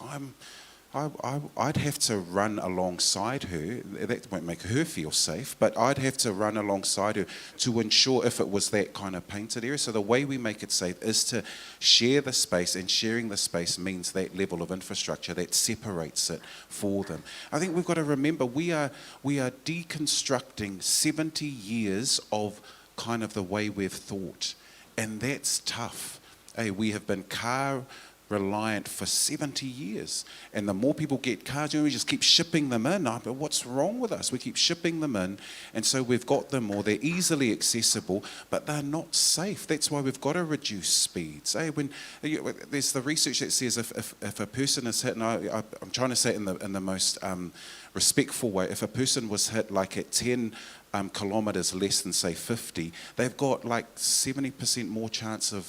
I'd have to run alongside her. That won't make her feel safe, but I'd have to run alongside her to ensure if it was that kind of painted area. So the way we make it safe is to share the space, and sharing the space means that level of infrastructure that separates it for them. I think we've got to remember we are deconstructing 70 years of kind of the way we've thought, and that's tough. We have been car reliant for 70 years, and the more people get cars, we just keep shipping them in. But what's wrong with us? We keep shipping them in, and so we've got them, or they're easily accessible, but they're not safe. That's why we've got to reduce speeds. When there's the research that says if a person is hit, and I'm trying to say it in the most respectful way, if a person was hit like at 10 kilometres less than say 50, they've got like 70% more chance of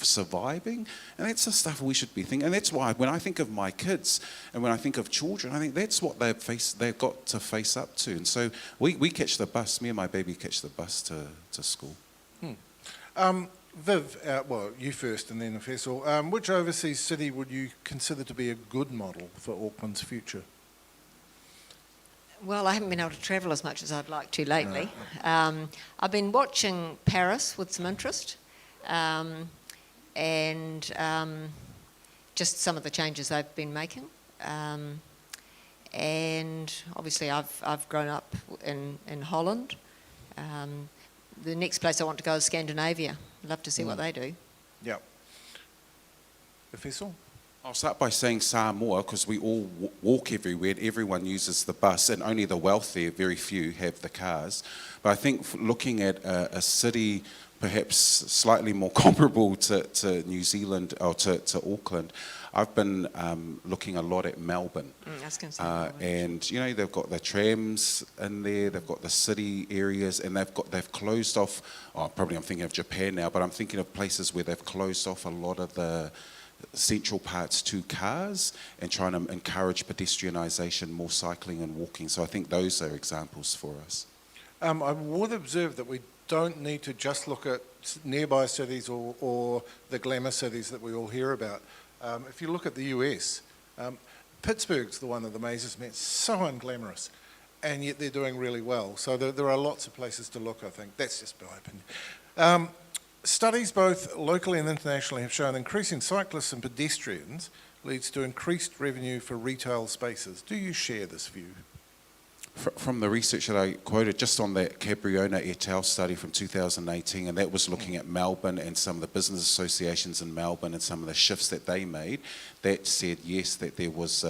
surviving, and that's the stuff we should be thinking. And that's why when I think of my kids and when I think of children, I think that's what they've got to face up to. And so we catch the bus. Me and my baby catch the bus to school. Viv, well, you first and then Faisal. Which overseas city would you consider to be a good model for Auckland's future? Well, I haven't been able to travel as much as I'd like to lately. I've been watching Paris with some interest, and just some of the changes they've been making. And obviously I've grown up in Holland. The next place I want to go is Scandinavia. I'd love to see what they do. Yep. Faisal? I'll start by saying Samoa, because we all walk everywhere and everyone uses the bus, and only the wealthy, very few, have the cars. But I think looking at a city perhaps slightly more comparable to New Zealand or to Auckland, I've been looking a lot at Melbourne. I was going to say Melbourne. And they've got the trams in there, they've got the city areas, and they've closed off. Probably I'm thinking of Japan now, but I'm thinking of places where they've closed off a lot of the central parts to cars and trying to encourage pedestrianisation, more cycling and walking. So I think those are examples for us. I would observe that we don't need to just look at nearby cities or the glamour cities that we all hear about. If you look at the US, Pittsburgh's the one that amazes me. It's so unglamorous, and yet they're doing really well. So there are lots of places to look, I think. That's just my opinion. Studies both locally and internationally have shown increasing cyclists and pedestrians leads to increased revenue for retail spaces. Do you share this view? From the research that I quoted, just on that Cabriona et al. Study from 2018, and that was looking at Melbourne and some of the business associations in Melbourne and some of the shifts that they made, that said yes, that there was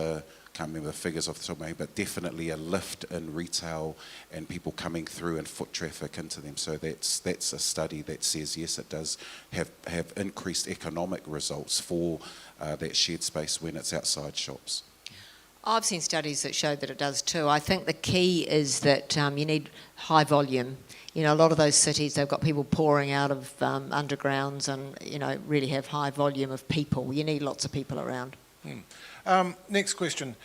can't remember the figures off the top of my head, but definitely a lift in retail and people coming through and foot traffic into them. So that's a study that says yes, it does have increased economic results for that shared space when it's outside shops. I've seen studies that show that it does too. I think the key is that you need high volume. A lot of those cities, they've got people pouring out of undergrounds and, really have high volume of people. You need lots of people around. Next question.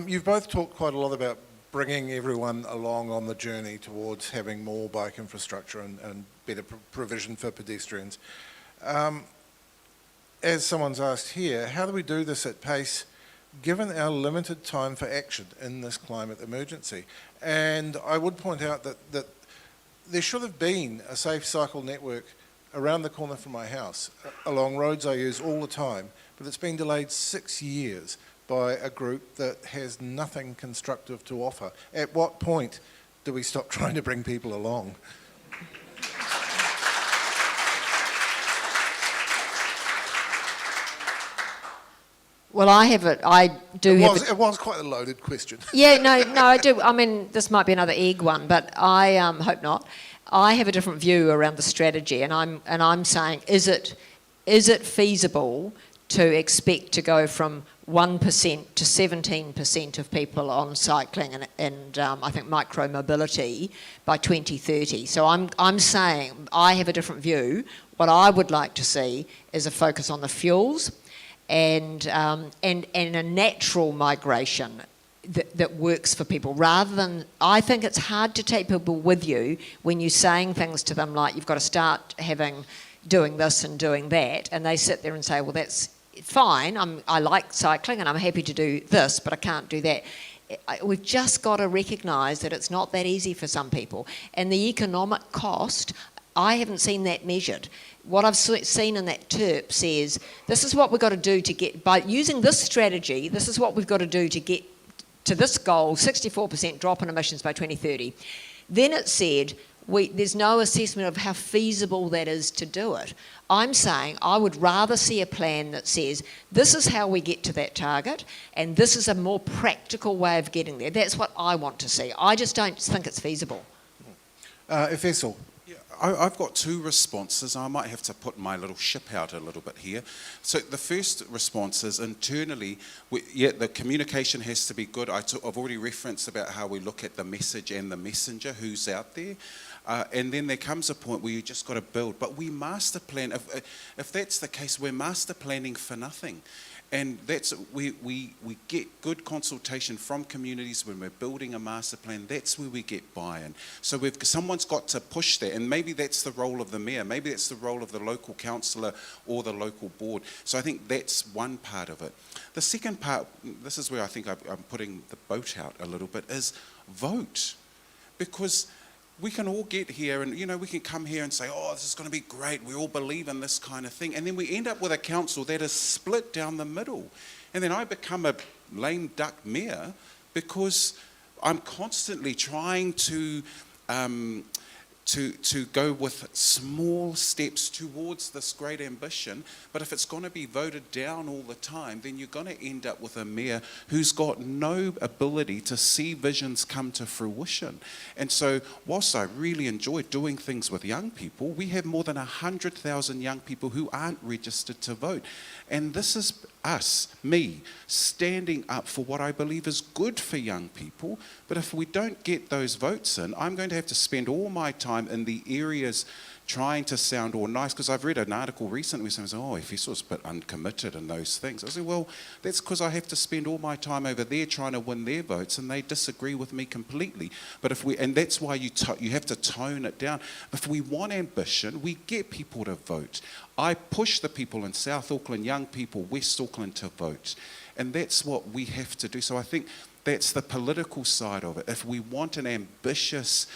You've both talked quite a lot about bringing everyone along on the journey towards having more bike infrastructure and better provision for pedestrians. As someone's asked here, how do we do this at pace given our limited time for action in this climate emergency? And I would point out that there should have been a safe cycle network around the corner from my house, along roads I use all the time, but it's been delayed 6 years by a group that has nothing constructive to offer. At what point do we stop trying to bring people along? Well, I do have It was quite a loaded question. Yeah, no, I do. I mean, this might be another egg one, but I hope not. I have a different view around the strategy, and I'm saying, is it feasible to expect to go from 1% to 17% of people on cycling and I think micro-mobility by 2030? So I'm saying I have a different view. What I would like to see is a focus on the fuels and a natural migration that works for people, rather than, I think it's hard to take people with you when you're saying things to them like, you've got to start doing this and doing that, and they sit there and say, well, that's fine, I like cycling and I'm happy to do this, but I can't do that. We've just got to recognise that it's not that easy for some people, and the economic cost, I haven't seen that measured. What I've seen in that TERP says, this is what we've got to do to get, by using this strategy, this is what we've got to do to get to this goal, 64% drop in emissions by 2030. Then it said, there's no assessment of how feasible that is to do it. I'm saying I would rather see a plan that says, this is how we get to that target, and this is a more practical way of getting there. That's what I want to see. I just don't think it's feasible. Efesel. I've got two responses. I might have to put my little ship out a little bit here. So the first response is internally, the communication has to be good. I've already referenced about how we look at the message and the messenger, who's out there. And then there comes a point where you just got to build. But we master plan, if that's the case, we're master planning for nothing. And that's we get good consultation from communities when we're building a master plan. That's where we get buy-in. So someone's got to push that, and maybe that's the role of the mayor, maybe that's the role of the local councillor or the local board. So I think that's one part of it. The second part, this is where I think I'm putting the boat out a little bit, is vote. Because we can all get here and, we can come here and say, oh, this is going to be great. We all believe in this kind of thing. And then we end up with a council that is split down the middle. And then I become a lame duck mayor because I'm constantly trying to go with small steps towards this great ambition. But if it's going to be voted down all the time, then you're going to end up with a mayor who's got no ability to see visions come to fruition. And so whilst I really enjoy doing things with young people, we have more than 100,000 young people who aren't registered to vote. And this is me, standing up for what I believe is good for young people. But if we don't get those votes in, I'm going to have to spend all my time in the areas trying to sound all nice, because I've read an article recently saying, oh, Efeso's a bit uncommitted in those things. I said, well, that's because I have to spend all my time over there trying to win their votes, and they disagree with me completely. But and that's why you have to tone it down. If we want ambition, we get people to vote. I push the people in South Auckland, young people, West Auckland, to vote. And that's what we have to do. So I think that's the political side of it. If we want an ambitious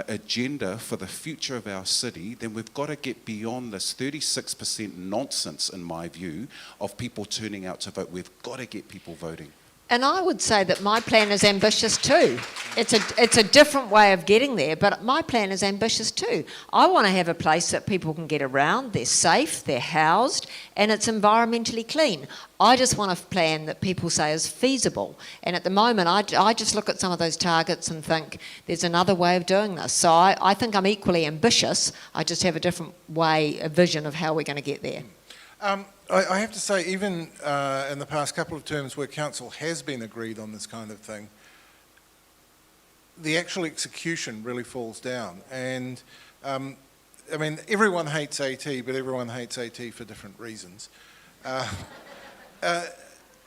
agenda for the future of our city, then we've got to get beyond this 36% nonsense, in my view, of people turning out to vote. We've got to get people voting. And I would say that my plan is ambitious too. It's a different way of getting there, but my plan is ambitious too. I want to have a place that people can get around, they're safe, they're housed, and it's environmentally clean. I just want a plan that people say is feasible. And at the moment, I just look at some of those targets and think there's another way of doing this. So I think I'm equally ambitious. I just have a different way, a vision of how we're going to get there. I have to say, even in the past couple of terms where council has been agreed on this kind of thing, the actual execution really falls down. And I mean, everyone hates AT, but everyone hates AT for different reasons.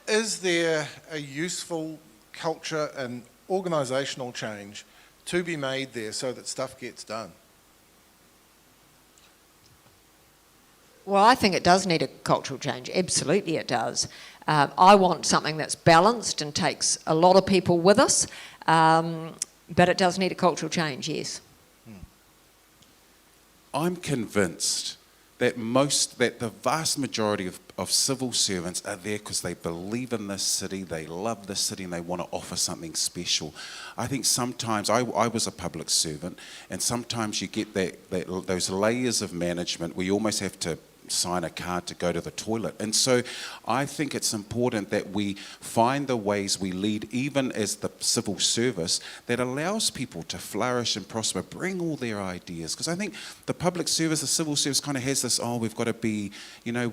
Is there a useful culture and organisational change to be made there so that stuff gets done? Well, I think it does need a cultural change. Absolutely it does. I want something that's balanced and takes a lot of people with us, but it does need a cultural change, yes. I'm convinced that the vast majority of civil servants are there because they believe in this city, they love this city, and they want to offer something special. I think sometimes, I was a public servant, and sometimes you get those layers of management where you almost have to sign a card to go to the toilet. And so I think it's important that we find the ways we lead, even as the civil service, that allows people to flourish and prosper, bring all their ideas. Because I think the public service, the civil service kind of has this, we've got to be,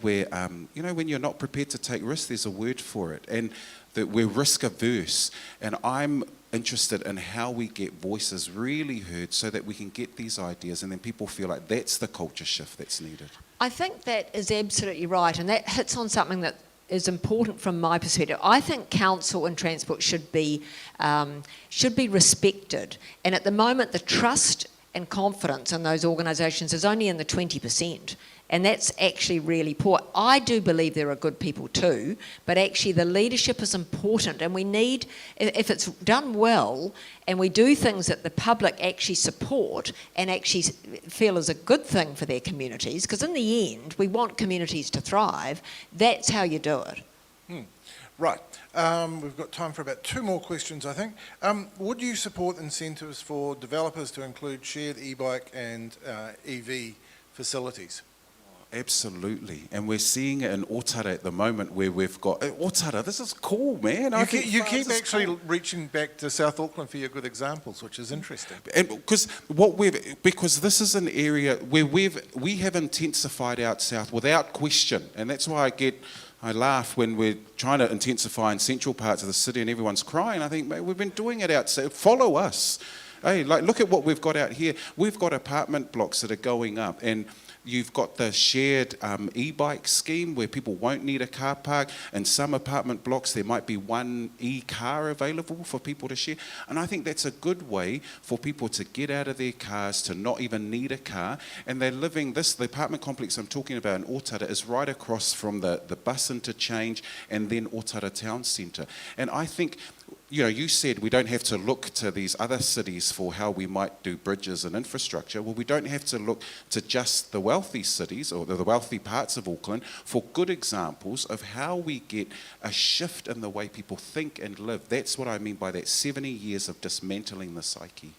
where, when you're not prepared to take risks, there's a word for it. And that we're risk averse. And I'm interested in how we get voices really heard so that we can get these ideas and then people feel like that's the culture shift that's needed. I think that is absolutely right, and that hits on something that is important from my perspective. I think council and transport should be respected, and at the moment the trust and confidence in those organisations is only in the 20%. And that's actually really poor. I do believe there are good people too, but actually the leadership is important, and we need, if it's done well and we do things that the public actually support and actually feel is a good thing for their communities, because in the end we want communities to thrive, that's how you do it. Right. We've got time for about 2 more questions, I think. Would you support incentives for developers to include shared e-bike and EV facilities? Absolutely, and we're seeing it in Otara at the moment where we've got Otara. This is cool, man. You keep actually reaching back to South Auckland for your good examples, which is interesting. And because this is an area where we have intensified out south without question, and that's why I laugh when we're trying to intensify in central parts of the city and everyone's crying. I think, mate, we've been doing it out south. Follow us. Hey, look at what we've got out here. We've got apartment blocks that are going up, and you've got the shared e-bike scheme where people won't need a car park. In some apartment blocks, there might be one e-car available for people to share. And I think that's a good way for people to get out of their cars, to not even need a car. And they're living the apartment complex I'm talking about in Otara is right across from the bus interchange and then Otara Town Centre. And I think, you said we don't have to look to these other cities for how we might do bridges and infrastructure. Well, we don't have to look to just the wealthy cities or the wealthy parts of Auckland for good examples of how we get a shift in the way people think and live. That's what I mean by that 70 years of dismantling the psyche.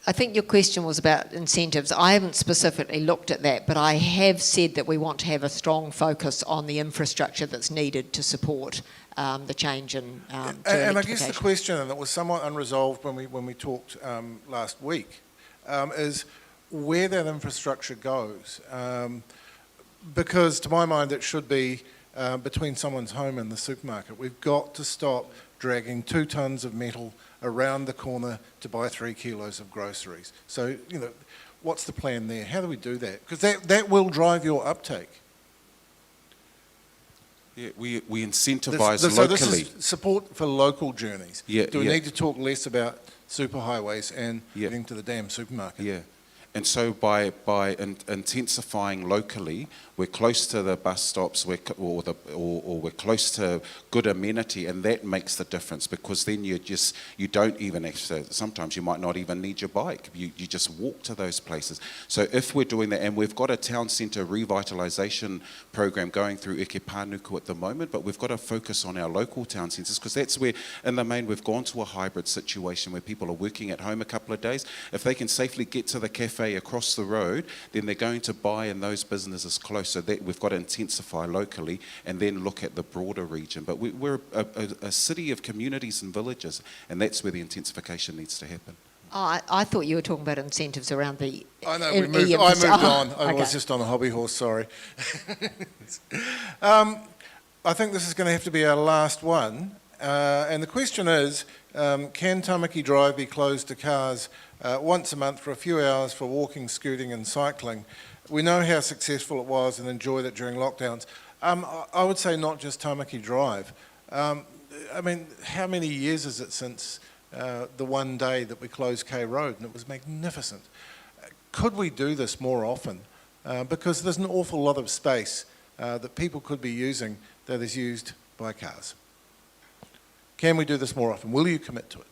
I think your question was about incentives. I haven't specifically looked at that, but I have said that we want to have a strong focus on the infrastructure that's needed to support the change in and I guess the question, and it was somewhat unresolved when we talked last week, is where that infrastructure goes. Because to my mind it should be between someone's home and the supermarket. We've got to stop dragging 2 tonnes of metal around the corner to buy 3 kilos of groceries. So, what's the plan there? How do we do that? Because that will drive your uptake. Yeah, we incentivise locally. So this is support for local journeys. Do we yeah. need to talk less about superhighways and getting to the damn supermarket? Yeah. And so by intensifying locally, we're close to the bus stops, or we're close to good amenity, and that makes the difference, because then you don't even actually, sometimes you might not even need your bike. You just walk to those places. So if we're doing that, and we've got a town centre revitalisation program going through Eke Pānuku at the moment, but we've got to focus on our local town centres, because that's where, in the main, we've gone to a hybrid situation where people are working at home a couple of days. If they can safely get to the cafe across the road, then they're going to buy in those businesses close. So that we've got to intensify locally and then look at the broader region. But we're a city of communities and villages, and that's where the intensification needs to happen. I thought you were talking about incentives around the... I know, I moved on. I was just on a hobby horse, sorry. I think this is going to have to be our last one. And the question is, can Tamaki Drive be closed to cars once a month for a few hours for walking, scooting and cycling? We know how successful it was and enjoyed it during lockdowns. I would say not just Tamaki Drive. I mean, how many years is it since the one day that we closed K Road, and it was magnificent? Could we do this more often? Because there's an awful lot of space that people could be using that is used by cars. Can we do this more often? Will you commit to it?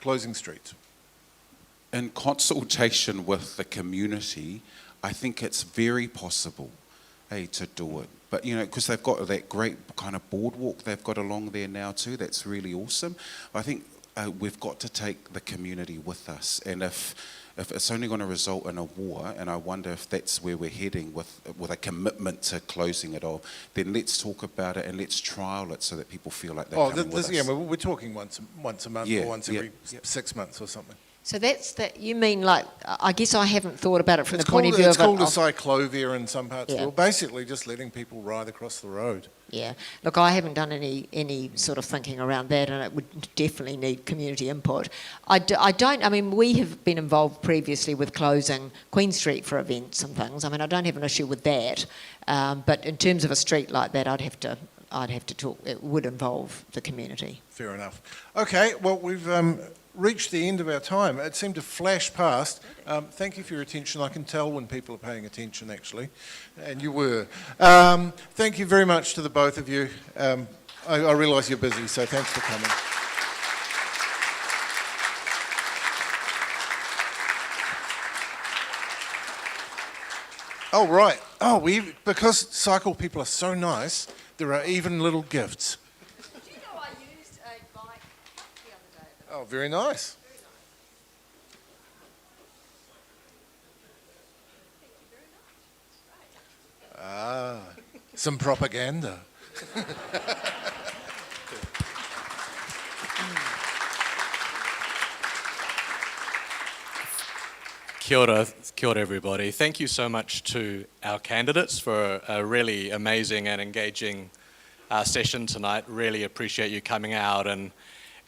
Closing streets. In consultation with the community, I think it's very possible, to do it. But, because they've got that great kind of boardwalk they've got along there now too, that's really awesome. I think we've got to take the community with us. And if if it's only going to result in a war, and I wonder if that's where we're heading with a commitment to closing it off, then let's talk about it and let's trial it so that people feel like they're coming with us. Yeah, we're talking once a month Yeah, or once yeah, every yeah. 6 months or something. So that's that. You mean like? I guess I haven't thought about it from It's the point called, of view it's of called a of- cyclovia in some parts of Yeah. the world. Basically, just letting people ride across the road. Yeah. Look, I haven't done any sort of thinking around that, and it would definitely need community input. I mean, we have been involved previously with closing Queen Street for events and things. I mean, I don't have an issue with that, but in terms of a street like that, I'd have to talk. It would involve the community. Fair enough. Okay, well, we've reached the end of our time. It seemed to flash past. Thank you for your attention. I can tell when people are paying attention, actually, and you were. Thank you very much to the both of you. I realise you're busy, so thanks for coming. Oh, right. Oh, because cycle people are so nice, there are even little gifts. Did you know I used a bike the other day? Oh, very nice. Ah, some propaganda. Kia ora everybody. Thank you so much to our candidates for a really amazing and engaging session tonight. Really appreciate you coming out, and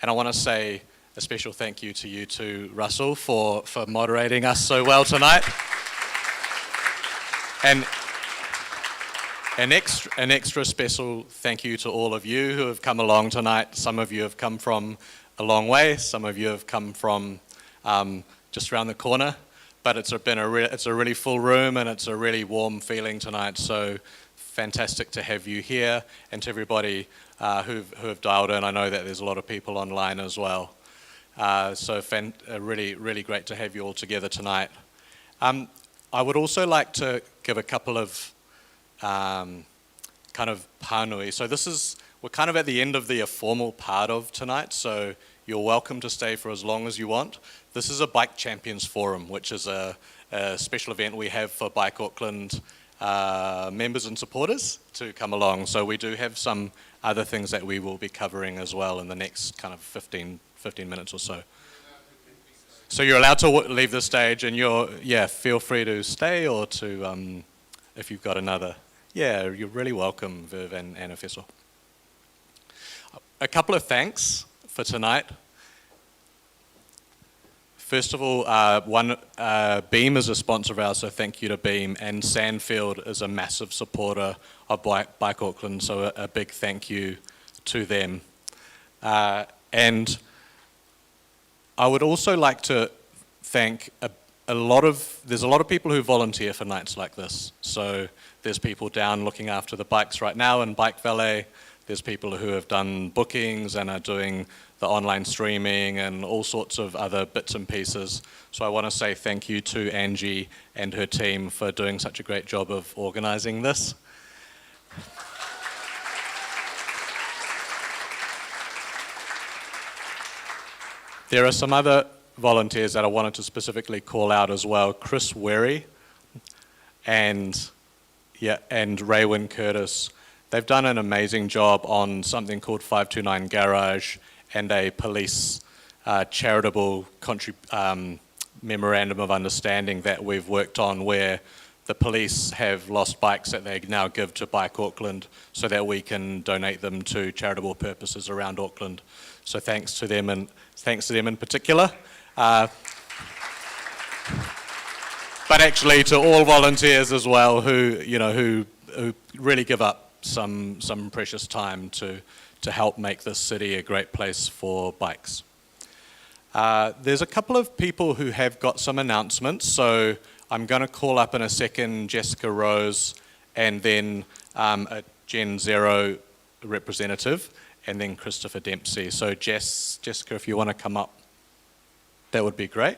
I want to say a special thank you to you too, Russell, for moderating us so well tonight. And an extra special thank you to all of you who have come along tonight. Some of you have come from a long way. Some of you have come from just around the corner. But it's a really full room, and it's a really warm feeling tonight. So fantastic to have you here, and to everybody who have dialed in. I know that there's a lot of people online as well. Really great to have you all together tonight. I would also like to give a couple of kind of pānui. So we're kind of at the end of the formal part of tonight, so you're welcome to stay for as long as you want. This is a Bike Champions Forum, which is a special event we have for Bike Auckland members and supporters to come along. So we do have some other things that we will be covering as well in the next kind of 15 minutes or so. So you're allowed to leave the stage, and feel free to stay or to, if you've got another. Yeah, you're really welcome, Viv and Efeso. A couple of thanks for tonight. First of all, Beam is a sponsor of ours, so thank you to Beam, and Sandfield is a massive supporter of Bike Auckland, so a big thank you to them. And I would also like to thank there's a lot of people who volunteer for nights like this. So there's people down looking after the bikes right now in Bike Valet. There's people who have done bookings and are doing the online streaming and all sorts of other bits and pieces. So I want to say thank you to Angie and her team for doing such a great job of organising this. There are some other volunteers that I wanted to specifically call out as well. Chris Wery and Raywin Curtis. They've done an amazing job on something called 529 Garage and a police charitable memorandum of understanding that we've worked on, where the police have lost bikes that they now give to Bike Auckland so that we can donate them to charitable purposes around Auckland. So thanks to them in particular. But actually to all volunteers as well who really give up some precious time to help make this city a great place for bikes. There's a couple of people who have got some announcements, so I'm going to call up in a second Jessica Rose and then a Gen Zero representative, and then Christopher Dempsey. So Jessica, if you want to come up, that would be great.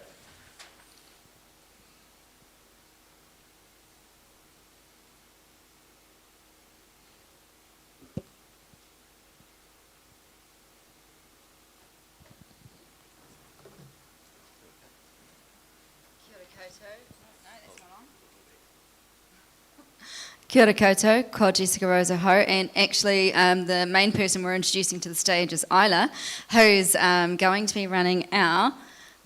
Kia ora koutou, ko Jessica Rosa Ho, and actually the main person we're introducing to the stage is Isla, who's going to be running our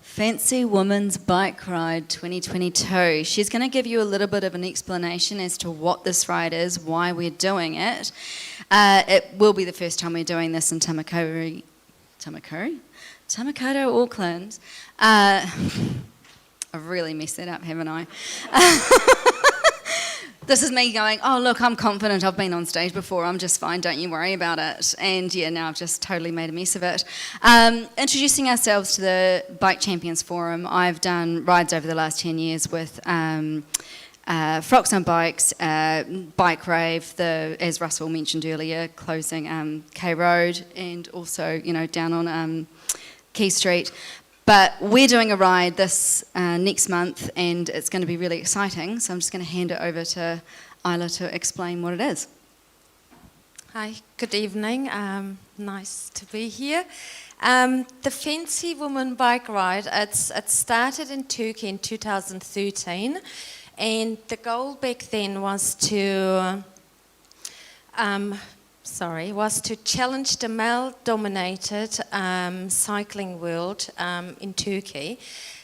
Fancy Woman's Bike Ride 2022. She's going to give you a little bit of an explanation as to what this ride is, why we're doing it. It will be the first time we're doing this in Tamakoro, Auckland. I've really messed that up, haven't I? This is me going, oh look, I'm confident, I've been on stage before, I'm just fine, don't you worry about it. And yeah, now I've just totally made a mess of it. Introducing ourselves to the Bike Champions Forum. I've done rides over the last 10 years with Frocks on Bikes, Bike Rave, as Russell mentioned earlier, closing K Road, and also, down on Key Street. But we're doing a ride this next month, and it's going to be really exciting. So I'm just going to hand it over to Isla to explain what it is. Hi, good evening. Nice to be here. The Fancy Woman Bike Ride, it started in Turkey in 2013, and the goal back then was to challenge the male-dominated cycling world in Turkey.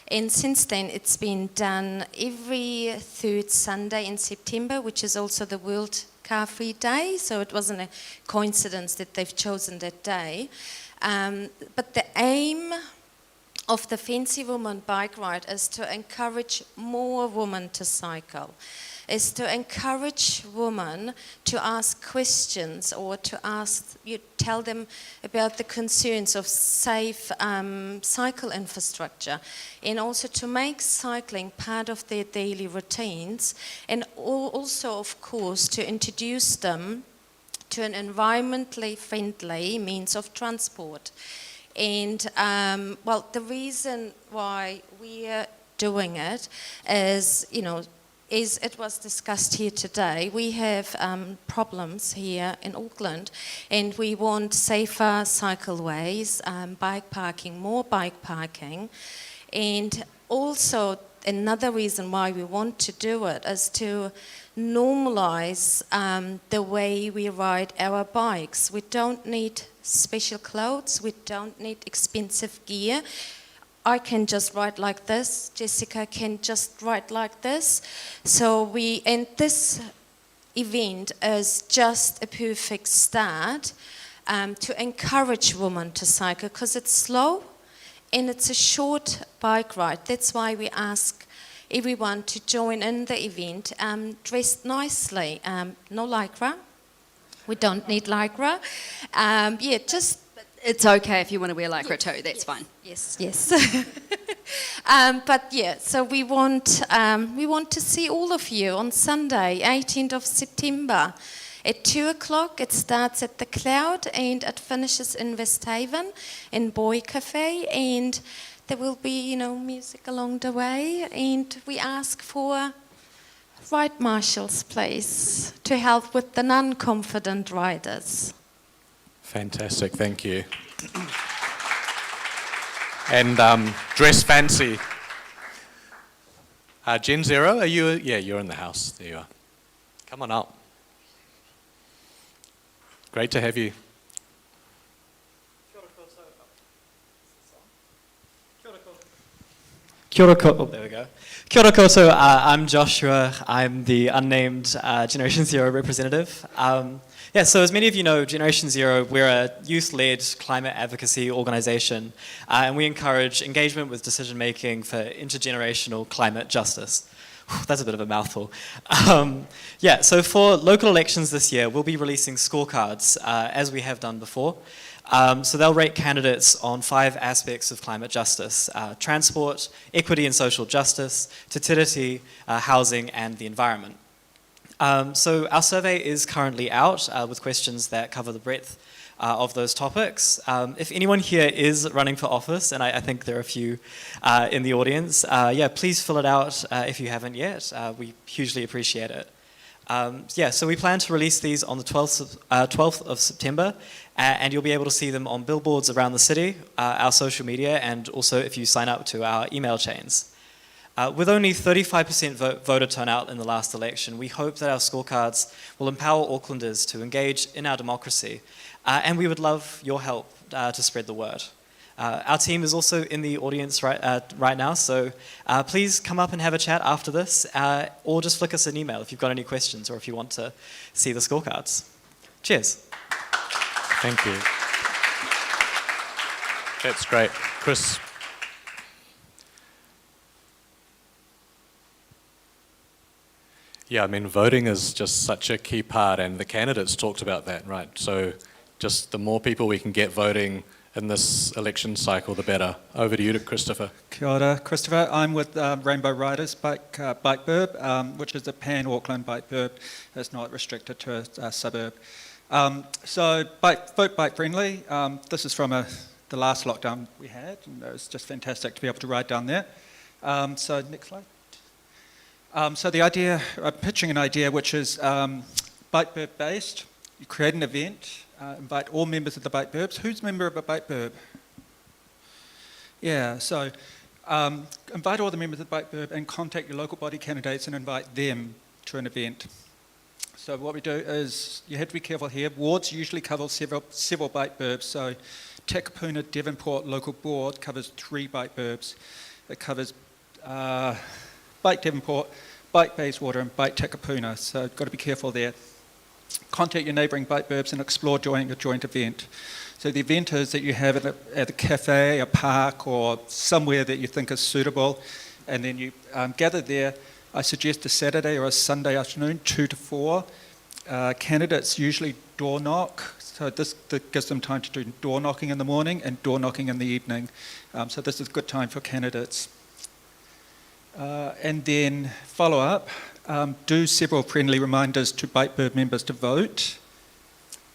And since then, it's been done every third Sunday in September, which is also the World Car Free Day. So it wasn't a coincidence that they've chosen that day. But the aim of the Fancy Woman Bike Ride is to encourage more women to cycle. Is to encourage women to ask questions or to tell them about the concerns of safe cycle infrastructure, and also to make cycling part of their daily routines, and also, of course, to introduce them to an environmentally friendly means of transport. And the reason why we are doing it is, as it was discussed here today, we have problems here in Auckland, and we want safer cycleways, bike parking, more bike parking. And also another reason why we want to do it is to normalise the way we ride our bikes. We don't need special clothes, we don't need expensive gear. I can just ride like this, Jessica can just ride like this. And this event is just a perfect start to encourage women to cycle, because it's slow and it's a short bike ride. That's why we ask everyone to join in the event dressed nicely. No lycra, we don't need lycra. It's okay if you want to wear lycra too, that's fine. Yes. So we want to see all of you on Sunday, 18th of September. At 2 o'clock, it starts at the Cloud and it finishes in Westhaven in Boy Cafe, and there will be, music along the way, and we ask for ride marshals, please, to help with the non-confident riders. Fantastic, thank you. And dress fancy. Gen Zero, are you? Yeah, you're in the house. There you are. Come on up. Great to have you. Kia ora koutou. There we go. Kia ora koutou. I'm Joshua. I'm the unnamed Generation Zero representative. So as many of you know, Generation Zero, we're a youth-led climate advocacy organisation, and we encourage engagement with decision-making for intergenerational climate justice. That's a bit of a mouthful. So for local elections this year, we'll be releasing scorecards, as we have done before. So they'll rate candidates on 5 aspects of climate justice: transport, equity and social justice, te tiriti, housing, and the environment. So our survey is currently out with questions that cover the breadth of those topics. If anyone here is running for office, and I think there are a few in the audience, please fill it out if you haven't yet. We hugely appreciate it. So we plan to release these on the 12th of September, and you'll be able to see them on billboards around the city, our social media, and also if you sign up to our email chains. With only 35% voter turnout in the last election, we hope that our scorecards will empower Aucklanders to engage in our democracy, and we would love your help to spread the word. Our team is also in the audience right now, so please come up and have a chat after this, or just flick us an email if you've got any questions or if you want to see the scorecards. Cheers. Thank you. That's great. Chris? Yeah, I mean, voting is just such a key part, and the candidates talked about that, right? So just the more people we can get voting in this election cycle, the better. Over to you, Christopher. Kia ora, Christopher. I'm with Rainbow Riders Bike Burb, which is a pan-Auckland bike burb. It's not restricted to a suburb. So vote bike friendly. This is from the last lockdown we had, and it was just fantastic to be able to ride down there. So next slide. So the idea, I'm pitching an idea which is bike burb based. You create an event, invite all members of the bike burbs. Who's a member of a bike burb? Yeah, so invite all the members of the bike burb and contact your local body candidates and invite them to an event. So what we do is, you have to be careful here, wards usually cover several bike burbs. So Takapuna Devonport local board covers 3 bike burbs. It covers Bike Devonport, Bike Bayswater and Bike Takapuna, so you've got to be careful there. Contact your neighbouring bike burbs and explore joining a joint event. So the event is that you have it at a cafe, a park or somewhere that you think is suitable, and then you gather there. I suggest a Saturday or a Sunday afternoon, 2 to 4. Candidates usually door knock, so this gives them time to do door knocking in the morning and door knocking in the evening. So this is a good time for candidates. And then follow up, do several friendly reminders to Bike Burb members to vote.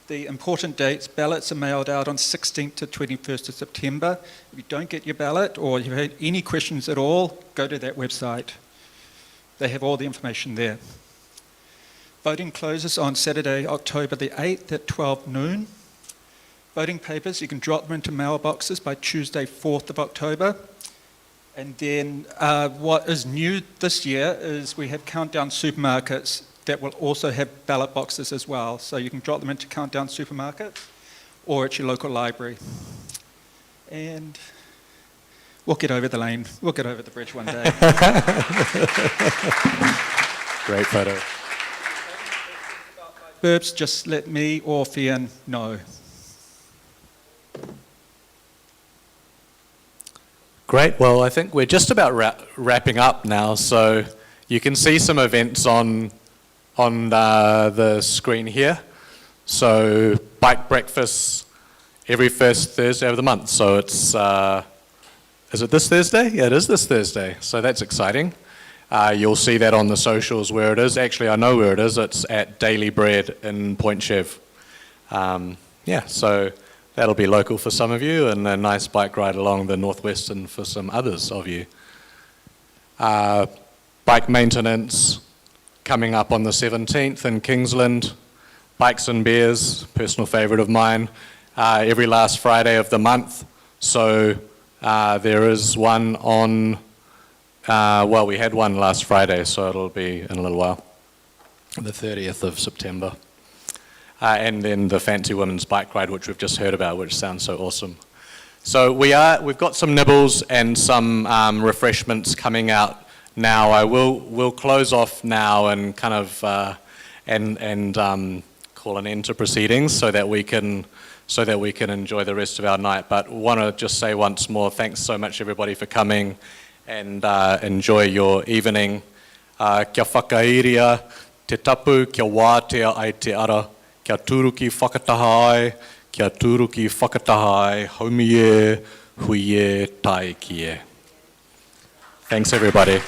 The important dates, ballots are mailed out on 16th to 21st of September. If you don't get your ballot or you have any questions at all, go to that website. They have all the information there. Voting closes on Saturday, October the 8th at 12 noon. Voting papers, you can drop them into mailboxes by Tuesday, 4th of October. And then what is new this year is we have Countdown supermarkets that will also have ballot boxes as well. So you can drop them into Countdown supermarkets or at your local library. And we'll get over the lane. We'll get over the bridge one day. Great photo. Burbs, just let me or Fian know. Great. Well, I think we're just about wrapping up now. So you can see some events on the screen here. So bike breakfasts every first Thursday of the month. So it's, is it this Thursday? Yeah, it is this Thursday. So that's exciting. You'll see that on the socials where it is. Actually, I know where it is. It's at Daily Bread in Point Chev. Yeah, so that'll be local for some of you and a nice bike ride along the Northwestern for some others of you. Bike maintenance coming up on the 17th in Kingsland. Bikes and Beers, personal favourite of mine, every last Friday of the month. So there is one on, well, we had one last Friday, so it'll be in a little while, the 30th of September. And then the Fancy Women's Bike Ride, which we've just heard about, which sounds so awesome. So we've got some nibbles and some refreshments coming out now. We'll close off now and kind of call an end to proceedings so that we can enjoy the rest of our night. But want to just say once more, thanks so much everybody for coming and enjoy your evening. Kia whakairia, te tapu, kia wātea ai te ara. Kia turuki whakataha ai, kia turuki whakataha ai, haumi e, hui e, tai ki e. Thanks everybody.